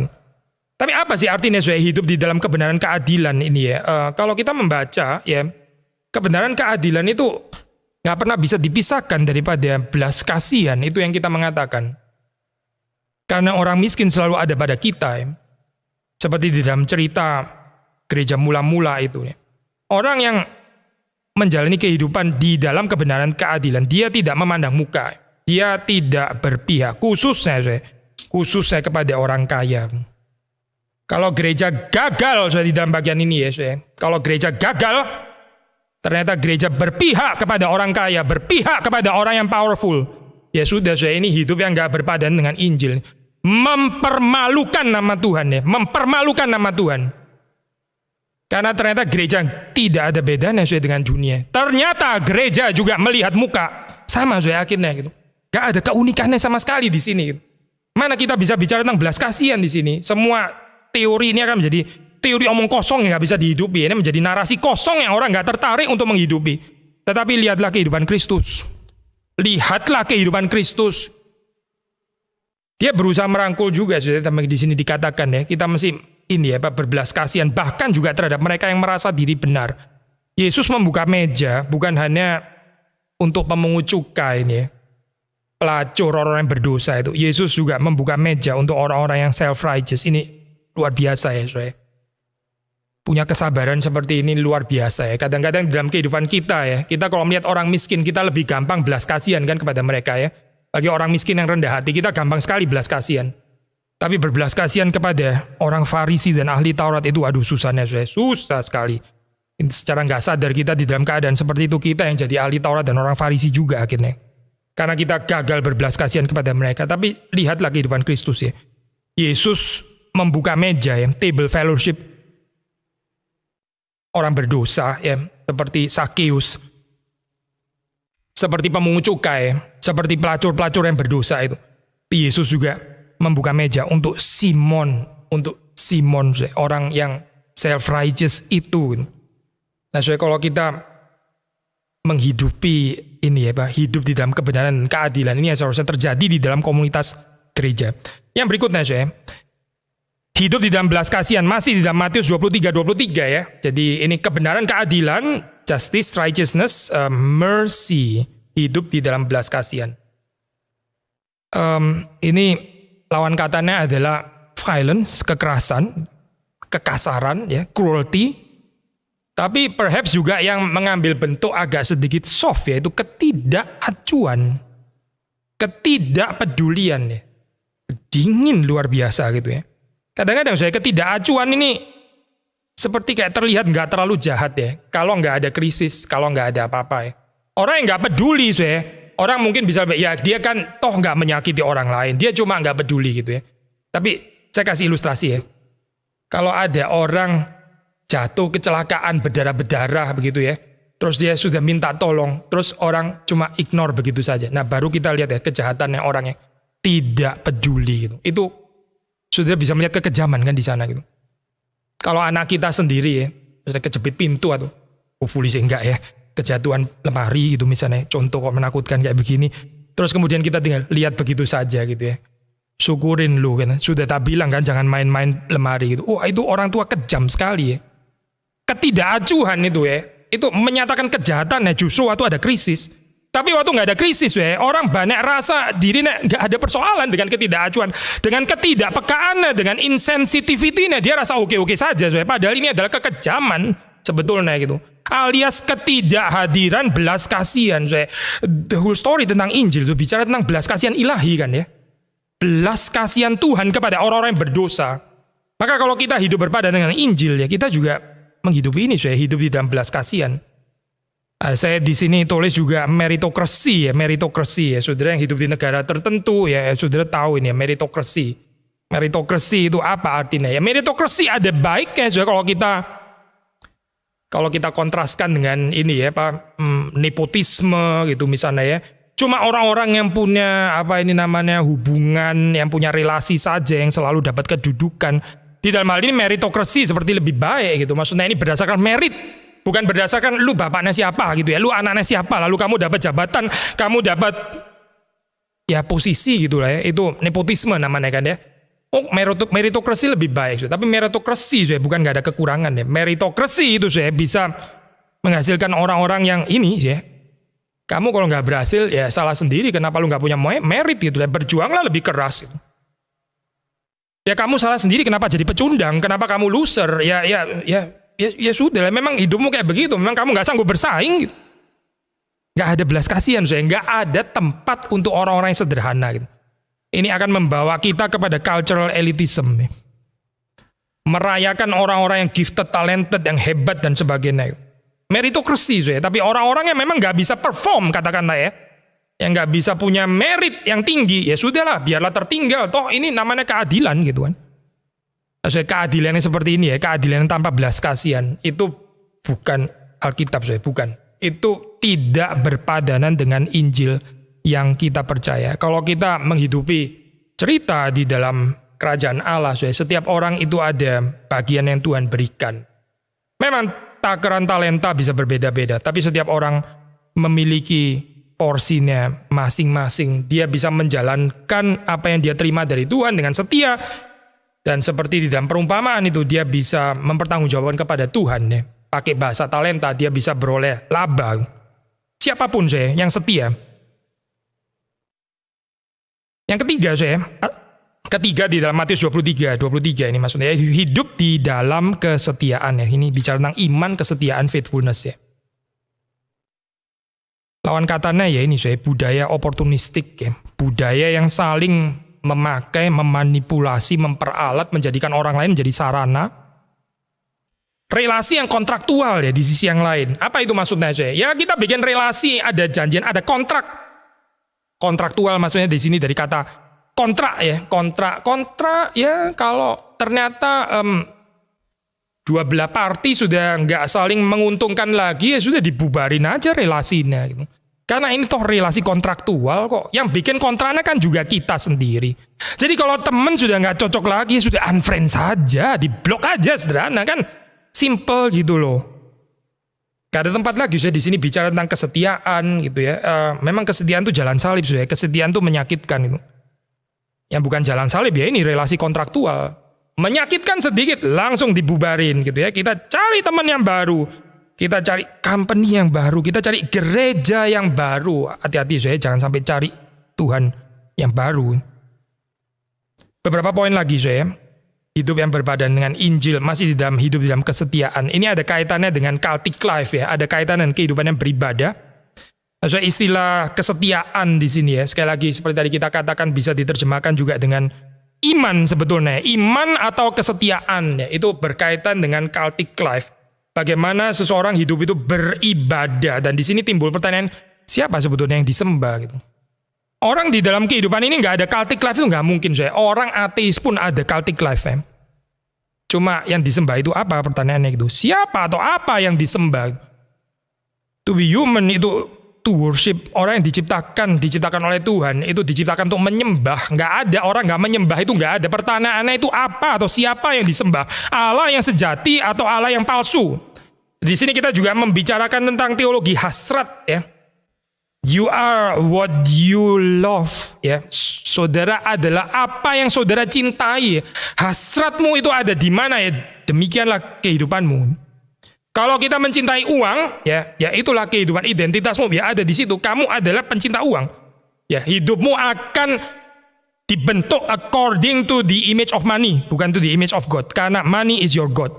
Tapi apa sih artinya hidup di dalam kebenaran keadilan ini ya? Kalau kita membaca ya, kebenaran keadilan itu nggak pernah bisa dipisahkan daripada belas kasihan, itu yang kita mengatakan. Karena orang miskin selalu ada pada kita ya. Seperti di dalam cerita gereja mula-mula itu ya. Orang yang menjalani kehidupan di dalam kebenaran keadilan, dia tidak memandang muka. Dia tidak berpihak, khususnya kepada orang kaya. Kalau gereja gagal di dalam bagian ini ya, kalau gereja gagal, ternyata gereja berpihak kepada orang kaya, berpihak kepada orang yang powerful. Ya sudah, ini hidup yang gak berpadan dengan Injil. Mempermalukan nama Tuhan ya, mempermalukan nama Tuhan. Karena ternyata gereja tidak ada bedanya dengan dunia. Ternyata gereja juga melihat muka sama akhirnya gitu. Gak ada keunikannya sama sekali di sini. Mana kita bisa bicara tentang belas kasihan di sini? Semua teori ini akan menjadi teori omong kosong yang gak bisa dihidupi. Ini menjadi narasi kosong yang orang gak tertarik untuk menghidupi. Tetapi lihatlah kehidupan Kristus. Lihatlah kehidupan Kristus. Dia berusaha merangkul juga, di sini dikatakan ya, kita mesti berbelas kasihan, bahkan juga terhadap mereka yang merasa diri benar. Yesus membuka meja bukan hanya untuk pemungut cukai ini ya, pelacur, orang-orang yang berdosa itu. Yesus juga membuka meja untuk orang-orang yang self-righteous. Ini luar biasa ya, saudara. Punya kesabaran seperti ini luar biasa ya. Kadang-kadang dalam kehidupan kita ya, kita kalau melihat orang miskin, kita lebih gampang belas kasihan kan kepada mereka ya. Bagi orang miskin yang rendah hati, kita gampang sekali belas kasihan. Tapi berbelas kasihan kepada orang Farisi dan ahli Taurat itu, aduh susahnya, saudara. Susah sekali. Secara nggak sadar kita di dalam keadaan seperti itu, kita yang jadi ahli Taurat dan orang Farisi juga akhirnya. Karena kita gagal berbelas kasihan kepada mereka. Tapi lihatlah kehidupan Kristus ya. Yesus membuka meja ya, table fellowship orang berdosa ya, seperti Sakeus, seperti pemungut cukai, seperti pelacur-pelacur yang berdosa itu. Yesus juga membuka meja untuk Simon, orang yang self-righteous itu. Nah, so kalau kita menghidupi ini ya, hidup di dalam kebenaran dan keadilan ini yang seharusnya terjadi di dalam komunitas gereja. Yang berikutnya, hidup di dalam belas kasihan, masih di dalam Matius 23:23 ya. Jadi ini kebenaran keadilan justice, righteousness, mercy, hidup di dalam belas kasihan. Ini lawan katanya adalah violence, kekerasan, kekasaran, ya, cruelty. Tapi perhaps juga yang mengambil bentuk agak sedikit soft, yaitu ketidakacuan, ketidakpedulian, ya. Dingin luar biasa gitu ya. Kadang-kadang saya ketidakacuan ini seperti kayak terlihat nggak terlalu jahat ya. Kalau nggak ada krisis, kalau nggak ada apa-apa ya. Orang yang nggak peduli saya, orang mungkin bisa, ya dia kan toh nggak menyakiti orang lain, dia cuma nggak peduli gitu ya. Tapi saya kasih ilustrasi ya. Kalau ada orang jatuh kecelakaan berdarah-berdarah begitu ya, terus dia sudah minta tolong, terus orang cuma ignore begitu saja. Nah baru kita lihat ya kejahatannya orang yang tidak peduli gitu. Itu sudah bisa melihat kekejaman kan di sana gitu. Kalau anak kita sendiri ya, sudah kejepit pintu atau hopefully sih enggak ya, kejatuhan lemari gitu misalnya, contoh kok menakutkan kayak begini, terus kemudian kita tinggal lihat begitu saja gitu ya. Syukurin lu kan, sudah tak bilang kan jangan main-main lemari gitu. Oh itu orang tua kejam sekali ya. Ketidakacuan itu ya, itu menyatakan kejahatan ya, justru waktu ada krisis. Tapi waktu nggak ada krisis ya, orang banyak rasa dirinya nggak ada persoalan dengan ketidakacuan, dengan ketidakpekaannya, dengan insensitivity-nya, dia rasa oke-oke saja. Padahal ini adalah kekejaman sebetulnya gitu. Alias ketidakhadiran belas kasihan. The whole story tentang Injil itu bicara tentang belas kasihan ilahi kan ya. Belas kasihan Tuhan kepada orang-orang yang berdosa. Maka kalau kita hidup berpadan dengan Injil ya, kita juga menghidupi ini, hidup di dalam belas kasihan. Saya di sini tulis juga meritokrasi ya, meritokrasi ya. Saudara yang hidup di negara tertentu ya, saudara tahu ini ya, meritokrasi. Meritokrasi itu apa artinya ya? Meritokrasi ada baiknya saudara kalau kita kontraskan dengan ini ya, nepotisme gitu misalnya ya. Cuma orang-orang yang punya hubungan, yang punya relasi saja yang selalu dapat kedudukan. Di dalam hal ini meritokrasi seperti lebih baik gitu. Maksudnya ini berdasarkan merit. Bukan berdasarkan lu bapaknya siapa gitu ya, lu anaknya siapa, lalu kamu dapat jabatan, kamu dapat ya posisi gitu lah ya, itu nepotisme namanya kan ya. Oh meritokrasi lebih baik, tapi meritokrasi bukan nggak ada kekurangan ya. Meritokrasi itu bisa menghasilkan orang-orang yang ini ya. Kamu kalau nggak berhasil ya salah sendiri, kenapa lu nggak punya merit gitu ya, berjuanglah lebih keras gitu. Ya kamu salah sendiri, kenapa jadi pecundang, kenapa kamu loser, ya sudah, memang hidupmu kayak begitu, memang kamu nggak sanggup bersaing gitu. Nggak ada belas kasihan, nggak ada tempat untuk orang-orang yang sederhana gitu. Ini akan membawa kita kepada cultural elitism, ya. Merayakan orang-orang yang gifted, talented, yang hebat dan sebagainya. Meritokrasi, tapi orang-orang yang memang nggak bisa perform, katakanlah ya, yang nggak bisa punya merit yang tinggi, ya sudahlah, biarlah tertinggal. Toh ini namanya keadilan gitu kan. Keadilan yang seperti ini ya, keadilan yang tanpa belas kasihan, itu bukan Alkitab, bukan. Itu tidak berpadanan dengan Injil yang kita percaya. Kalau kita menghidupi cerita di dalam kerajaan Allah, setiap orang itu ada bagian yang Tuhan berikan. Memang takaran talenta bisa berbeda-beda, tapi setiap orang memiliki porsinya masing-masing. Dia bisa menjalankan apa yang dia terima dari Tuhan dengan setia. Dan seperti di dalam perumpamaan itu, dia bisa mempertanggungjawabkan kepada Tuhan ya. Pakai bahasa talenta, dia bisa beroleh laba. Siapapun yang setia. Yang ketiga di dalam Matius 23 ini maksudnya hidup di dalam kesetiaan ya. Ini bicara tentang iman, kesetiaan, faithfulness ya. Lawan katanya ya ini budaya oportunistik ya. Budaya yang saling memakai, memanipulasi, memperalat, menjadikan orang lain menjadi sarana. Relasi yang kontraktual ya di sisi yang lain. Apa itu maksudnya ya kita bikin relasi, ada janjian, ada kontrak. Kontraktual maksudnya di sini dari kata kontrak ya. Kontrak ya kalau ternyata dua belah parti sudah nggak saling menguntungkan lagi, ya sudah dibubarin aja relasinya gitu. Karena ini toh relasi kontraktual kok. Yang bikin kontraknya kan juga kita sendiri. Jadi kalau teman sudah nggak cocok lagi, sudah unfriend saja, diblok aja sederhana kan. Simple gitu loh. Gak ada tempat lagi di sini bicara tentang kesetiaan gitu ya. Memang kesetiaan itu jalan salib Kesetiaan itu menyakitkan itu. Yang bukan jalan salib ya ini relasi kontraktual. Menyakitkan sedikit langsung dibubarin gitu ya. Kita cari teman yang baru. kita cari company yang baru, kita cari gereja yang baru. Hati-hati saya, jangan sampai cari Tuhan yang baru. Beberapa poin lagi saya, hidup yang berbadan dengan Injil, masih di dalam hidup di dalam kesetiaan. Ini ada kaitannya dengan cultic life ya, ada kaitan dengan kehidupan yang beribadah. So, istilah kesetiaan di sini ya, sekali lagi seperti tadi kita katakan bisa diterjemahkan juga dengan iman sebetulnya. Iman atau kesetiaan ya, itu berkaitan dengan cultic life. Bagaimana seseorang hidup itu beribadah, dan di sini timbul pertanyaan, siapa sebetulnya yang disembah gitu. Orang di dalam kehidupan ini nggak ada cultic life itu nggak mungkin saya. Orang ateis pun ada cultic life ya. Cuma yang disembah itu apa, pertanyaannya gitu. Siapa atau apa yang disembah? To be human itu to worship, orang yang diciptakan oleh Tuhan, itu diciptakan untuk menyembah. Nggak ada orang nggak menyembah, itu nggak ada. Pertanyaannya itu apa atau siapa yang disembah? Allah yang sejati atau Allah yang palsu? Di sini kita juga membicarakan tentang teologi hasrat ya. You are what you love ya. Saudara adalah apa yang saudara cintai. Hasratmu itu ada di mana ya? Demikianlah kehidupanmu. Kalau kita mencintai uang, ya itulah kehidupan, identitasmu ya ada di situ. Kamu adalah pencinta uang. Ya, hidupmu akan dibentuk according to the image of money, bukan to the image of God. Karena money is your God.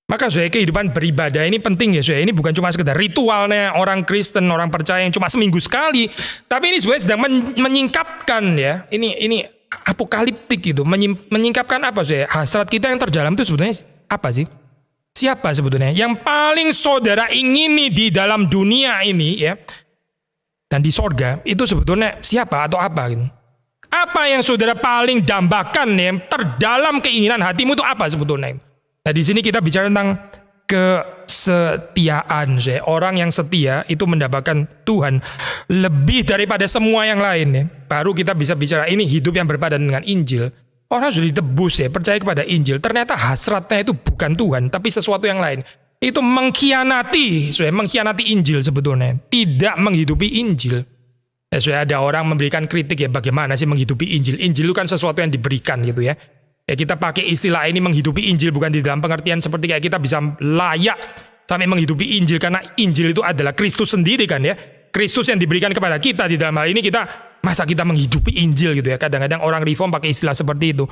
Maka saya kehidupan beribadah ini penting ya saya. Ini bukan cuma sekedar ritualnya orang Kristen, orang percaya yang cuma seminggu sekali. Tapi ini sebenarnya sedang menyingkapkan ya. Ini apokaliptik gitu. Menyingkapkan apa saya? Hasrat kita yang terdalam itu sebetulnya apa sih? Siapa sebetulnya yang paling saudara ingini di dalam dunia ini ya, dan di sorga itu sebetulnya siapa atau apa gitu? Apa yang saudara paling dambakan yang terdalam keinginan hatimu itu apa sebetulnya? Nah di sini kita bicara tentang kesetiaan. Orang yang setia itu mendapatkan Tuhan lebih daripada semua yang lain ya. Baru kita bisa bicara ini hidup yang berpadan dengan Injil. Orang sudah ditebus ya, percaya kepada Injil. Ternyata hasratnya itu bukan Tuhan, tapi sesuatu yang lain. Itu mengkhianati Injil sebetulnya. Tidak menghidupi Injil. Ya, ada orang memberikan kritik ya, bagaimana sih menghidupi Injil? Injil itu kan sesuatu yang diberikan gitu ya. Ya kita pakai istilah ini menghidupi Injil bukan di dalam pengertian seperti kayak kita bisa layak sampai menghidupi Injil. Karena Injil itu adalah Kristus sendiri kan ya. Kristus yang diberikan kepada kita. Di dalam hal ini masa kita menghidupi Injil gitu ya. Kadang-kadang orang reform pakai istilah seperti itu.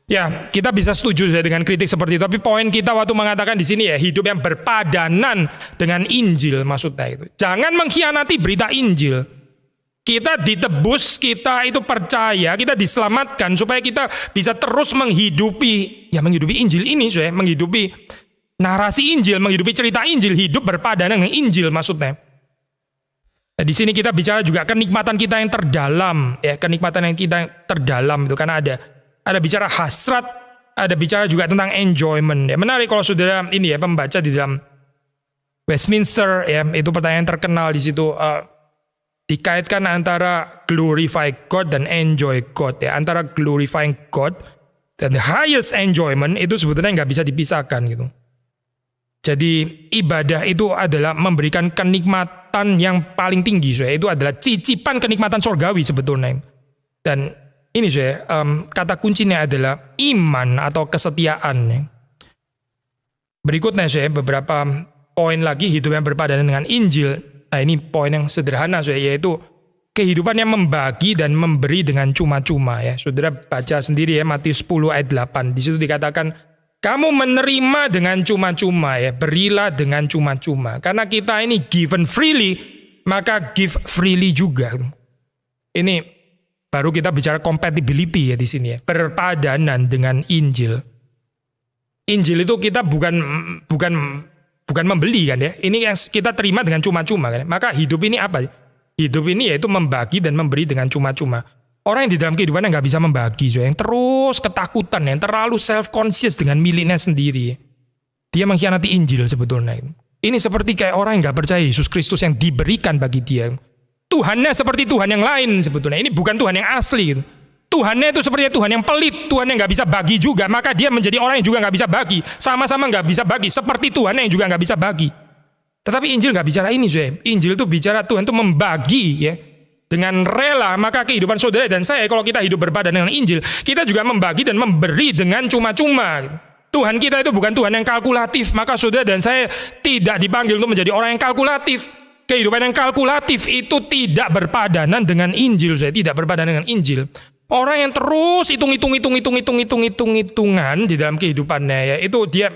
Ya, kita bisa setuju dengan kritik seperti itu. Tapi poin kita waktu mengatakan di sini ya, hidup yang berpadanan dengan Injil maksudnya itu. Jangan mengkhianati berita Injil. Kita ditebus, kita itu percaya, kita diselamatkan supaya kita bisa terus menghidupi Injil ini, menghidupi narasi Injil, menghidupi cerita Injil, hidup berpadanan dengan Injil maksudnya. Nah, di sini kita bicara juga kenikmatan kita yang terdalam, ya kenikmatan yang kita yang terdalam itu karena ada bicara hasrat, ada bicara juga tentang enjoyment. Ya menarik kalau saudara ini ya pembaca di dalam Westminster ya itu pertanyaan terkenal di situ dikaitkan antara glorify God dan enjoy God ya, antara glorifying God dan the highest enjoyment itu sebetulnya nggak bisa dipisahkan gitu. Jadi ibadah itu adalah memberikan kenikmatan yang paling tinggi, itu adalah cicipan kenikmatan sorgawi sebetulnya. Dan ini kata kuncinya adalah iman atau kesetiaan. Berikutnya beberapa poin lagi hidup yang berpadanan dengan Injil. Nah ini poin yang sederhana yaitu kehidupan yang membagi dan memberi dengan cuma-cuma ya. Saudara baca sendiri ya Matius 10 ayat 8. Di situ dikatakan kamu menerima dengan cuma-cuma ya, berilah dengan cuma-cuma. Karena kita ini given freely, maka give freely juga. Ini baru kita bicara compatibility ya di sini ya, berpadanan dengan Injil. Injil itu kita bukan membeli kan ya. Ini yang kita terima dengan cuma-cuma kan. Maka hidup ini apa? Hidup ini yaitu membagi dan memberi dengan cuma-cuma. Orang yang di dalam kehidupannya nggak bisa membagi, yang terus ketakutan, yang terlalu self-conscious dengan miliknya sendiri. Dia mengkhianati Injil sebetulnya. Ini seperti kayak orang yang nggak percaya Yesus Kristus yang diberikan bagi dia. Tuhannya seperti Tuhan yang lain sebetulnya. Ini bukan Tuhan yang asli. Tuhannya itu seperti Tuhan yang pelit, Tuhan yang nggak bisa bagi juga. Maka dia menjadi orang yang juga nggak bisa bagi. Sama-sama nggak bisa bagi, seperti Tuhannya yang juga nggak bisa bagi. Tetapi Injil nggak bicara ini, Injil itu bicara Tuhan itu membagi ya. Dengan rela, maka kehidupan saudara dan saya, kalau kita hidup berbadan dengan Injil, kita juga membagi dan memberi dengan cuma-cuma. Tuhan kita itu bukan Tuhan yang kalkulatif. Maka saudara dan saya tidak dipanggil untuk menjadi orang yang kalkulatif. Kehidupan yang kalkulatif itu tidak berpadanan dengan Injil. Saya tidak berpadanan dengan Injil. Orang yang terus hitungan di dalam kehidupannya, ya, itu dia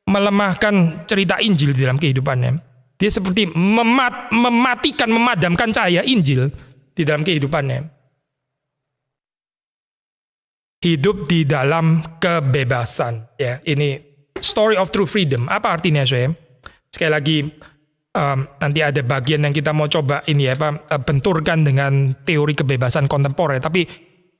melemahkan cerita Injil di dalam kehidupannya. Dia seperti memadamkan cahaya Injil di dalam kehidupannya. Hidup di dalam kebebasan, ya, ini story of true freedom. Apa artinya, saya? Sekali lagi, nanti ada bagian yang kita mau coba ini ya, benturkan dengan teori kebebasan kontemporer. Tapi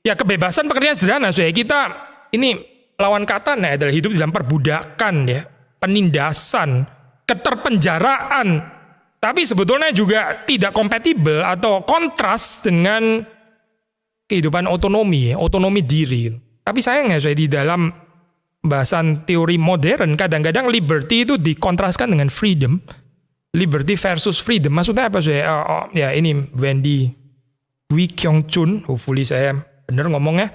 ya, kebebasan pekerjaan sederhana, saya. Kita ini lawan katanya adalah hidup di dalam perbudakan, ya, penindasan, keterpenjaraan. Tapi sebetulnya juga tidak kompatibel atau kontras dengan kehidupan otonomi, ya, otonomi diri. Tapi sayangnya, saya, di dalam bahasan teori modern kadang-kadang liberty itu dikontraskan dengan freedom. Liberty versus freedom. Maksudnya apa, saya? Ya, ini Wendy Wee Kyung Chun, hopefully saya benar ngomongnya.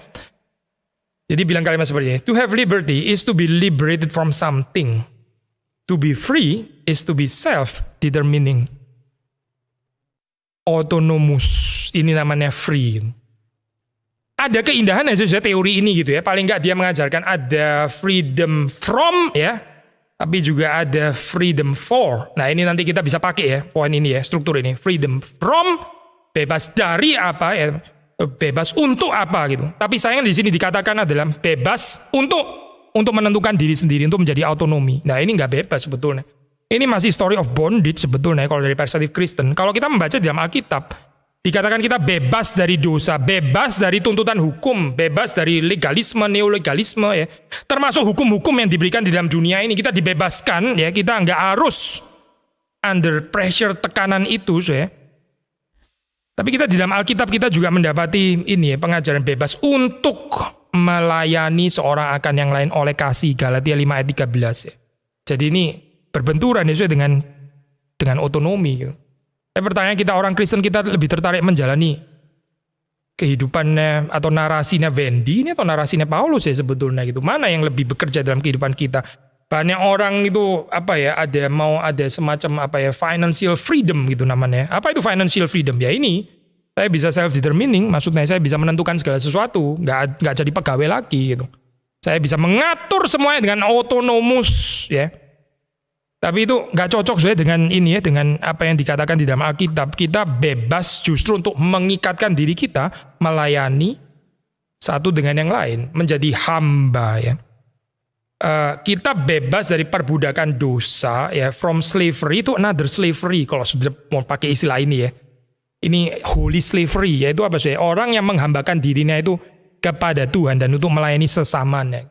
Jadi bilang kalimat seperti ini. To have liberty is to be liberated from something. To be free is to be self-determining. Autonomous. Ini namanya free. Ada keindahan ya teori ini gitu ya. Paling nggak dia mengajarkan ada freedom from, ya. Tapi juga ada freedom for. Nah, ini nanti kita bisa pakai ya. Poin ini ya, struktur ini. Freedom from, bebas dari apa ya. Bebas untuk apa gitu. Tapi sayang di sini dikatakan adalah bebas untuk menentukan diri sendiri, untuk menjadi autonomi. Nah, ini nggak bebas sebetulnya. Ini masih story of bondage sebetulnya kalau dari perspektif Kristen. Kalau kita membaca di dalam Alkitab, dikatakan kita bebas dari dosa, bebas dari tuntutan hukum, bebas dari legalisme, neolegalisme, ya. Termasuk hukum-hukum yang diberikan di dalam dunia ini, kita dibebaskan, ya. Kita nggak harus under pressure, tekanan itu, ya. Tapi kita di dalam Alkitab kita juga mendapati ini ya, pengajaran bebas untuk melayani seorang akan yang lain oleh kasih, Galatia 5 ayat 13 ya. Jadi ini berbenturan ya dengan otonomi gitu. Pertanyaan kita orang Kristen, kita lebih tertarik menjalani kehidupannya atau narasinya Wendy ini atau narasinya Paulus ya sebetulnya gitu. Mana yang lebih bekerja dalam kehidupan kita? Banyak orang itu apa ya, ada semacam apa ya, financial freedom gitu namanya. Apa itu financial freedom? Ya ini, saya bisa self determining, maksudnya saya bisa menentukan segala sesuatu, nggak jadi pegawai lagi gitu. Saya bisa mengatur semuanya dengan otonomus ya. Tapi itu nggak cocok sesuai dengan ini ya, dengan apa yang dikatakan di dalam Alkitab. Kita bebas justru untuk mengikatkan diri kita melayani satu dengan yang lain, menjadi hamba ya. Kita bebas dari perbudakan dosa ya, from slavery to another slavery kalau sudah mau pakai istilah ini ya. Ini holy slavery, yaitu apa sih? Orang yang menghambakan dirinya itu kepada Tuhan dan untuk melayani sesamanya.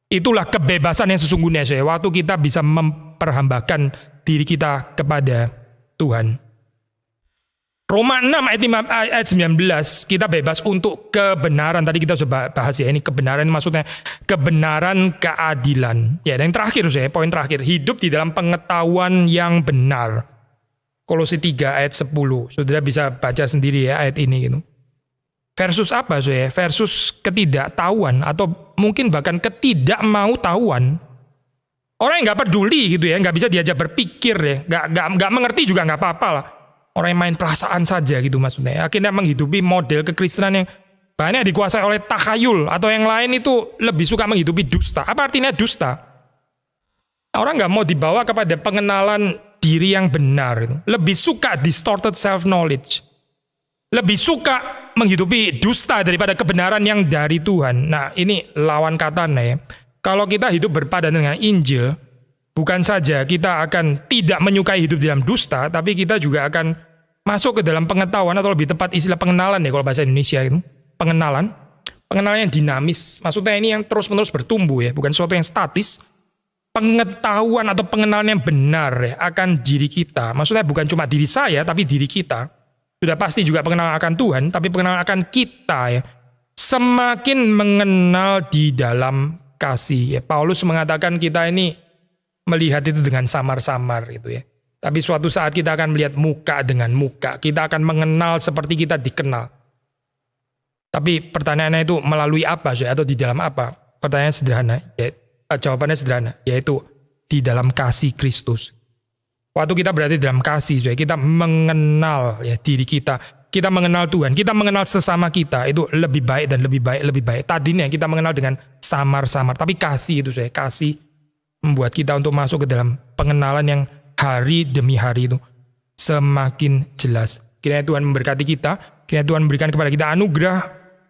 Itulah kebebasan yang sesungguhnya sih. Waktu kita bisa memperhambakan diri kita kepada Tuhan. Roma 6 ayat 19, kita bebas untuk kebenaran. Tadi kita sudah bahas ya, ini kebenaran maksudnya kebenaran keadilan. Ya, dan yang terakhir saya, poin terakhir, hidup di dalam pengetahuan yang benar. Kolose 3 ayat 10. Saudara bisa baca sendiri ya ayat ini gitu. Versus apa saya? Versus ketidaktahuan atau mungkin bahkan ketidakmautawan. Orang yang nggak peduli gitu ya, nggak bisa diajak berpikir ya, nggak mengerti juga nggak apa-apa lah. Orang yang main perasaan saja gitu maksudnya. Akhirnya menghidupi model kekristenan yang banyak dikuasai oleh takhayul atau yang lain itu lebih suka menghidupi dusta. Apa artinya dusta? Orang nggak mau dibawa kepada pengenalan diri yang benar. Lebih suka distorted self-knowledge. Lebih suka menghidupi dusta daripada kebenaran yang dari Tuhan. Nah ini lawan katanya ya. Kalau kita hidup berpadanan dengan Injil, bukan saja kita akan tidak menyukai hidup dalam dusta, tapi kita juga akan masuk ke dalam pengetahuan atau lebih tepat istilah pengenalan ya kalau bahasa Indonesia itu. Pengenalan yang dinamis. Maksudnya ini yang terus-menerus bertumbuh ya, bukan sesuatu yang statis. Pengetahuan atau pengenalan yang benar ya, akan diri kita. Maksudnya bukan cuma diri saya, tapi diri kita. Sudah pasti juga pengenalan akan Tuhan, tapi pengenalan akan kita ya. Semakin mengenal di dalam kasih ya. Paulus mengatakan kita ini melihat itu dengan samar-samar gitu ya. Tapi suatu saat kita akan melihat muka dengan muka. Kita akan mengenal seperti kita dikenal. Tapi pertanyaannya itu melalui apa sih? Atau di dalam apa? Pertanyaan sederhana. Ya, Jawabannya sederhana, yaitu di dalam kasih Kristus. Waktu kita berada dalam kasih, kita mengenal ya diri kita mengenal Tuhan, kita mengenal sesama kita, itu lebih baik dan lebih baik. Tadinya kita mengenal dengan samar-samar, tapi kasih itu kasih membuat kita untuk masuk ke dalam pengenalan yang hari demi hari itu semakin jelas. Kiranya Tuhan memberkati kita, kiranya Tuhan memberikan kepada kita anugerah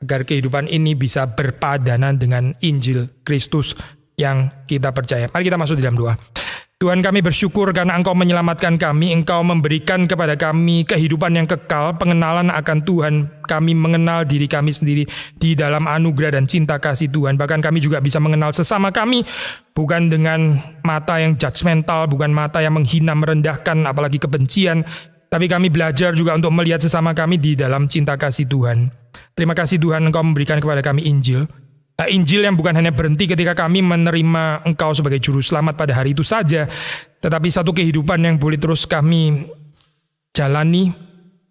agar kehidupan ini bisa berpadanan dengan Injil Kristus yang kita percaya. Mari kita masuk di dalam doa. Tuhan, kami bersyukur karena Engkau menyelamatkan kami, Engkau memberikan kepada kami kehidupan yang kekal, pengenalan akan Tuhan. Kami mengenal diri kami sendiri di dalam anugerah dan cinta kasih Tuhan. Bahkan kami juga bisa mengenal sesama kami, bukan dengan mata yang judgmental, bukan mata yang menghina, merendahkan, apalagi kebencian. Tapi kami belajar juga untuk melihat sesama kami di dalam cinta kasih Tuhan. Terima kasih Tuhan, Engkau memberikan kepada kami Injil. Injil yang bukan hanya berhenti ketika kami menerima Engkau sebagai juru selamat pada hari itu saja, tetapi satu kehidupan yang boleh terus kami jalani,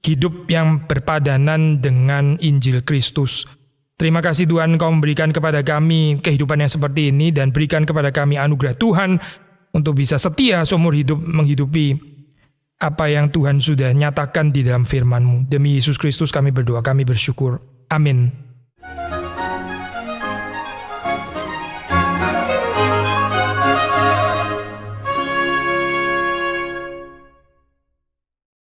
hidup yang berpadanan dengan Injil Kristus. Terima kasih Tuhan, Engkau memberikan kepada kami kehidupan yang seperti ini dan berikan kepada kami anugerah Tuhan untuk bisa setia seumur hidup menghidupi apa yang Tuhan sudah nyatakan di dalam firman-Mu. Demi Yesus Kristus kami berdoa, kami bersyukur. Amin.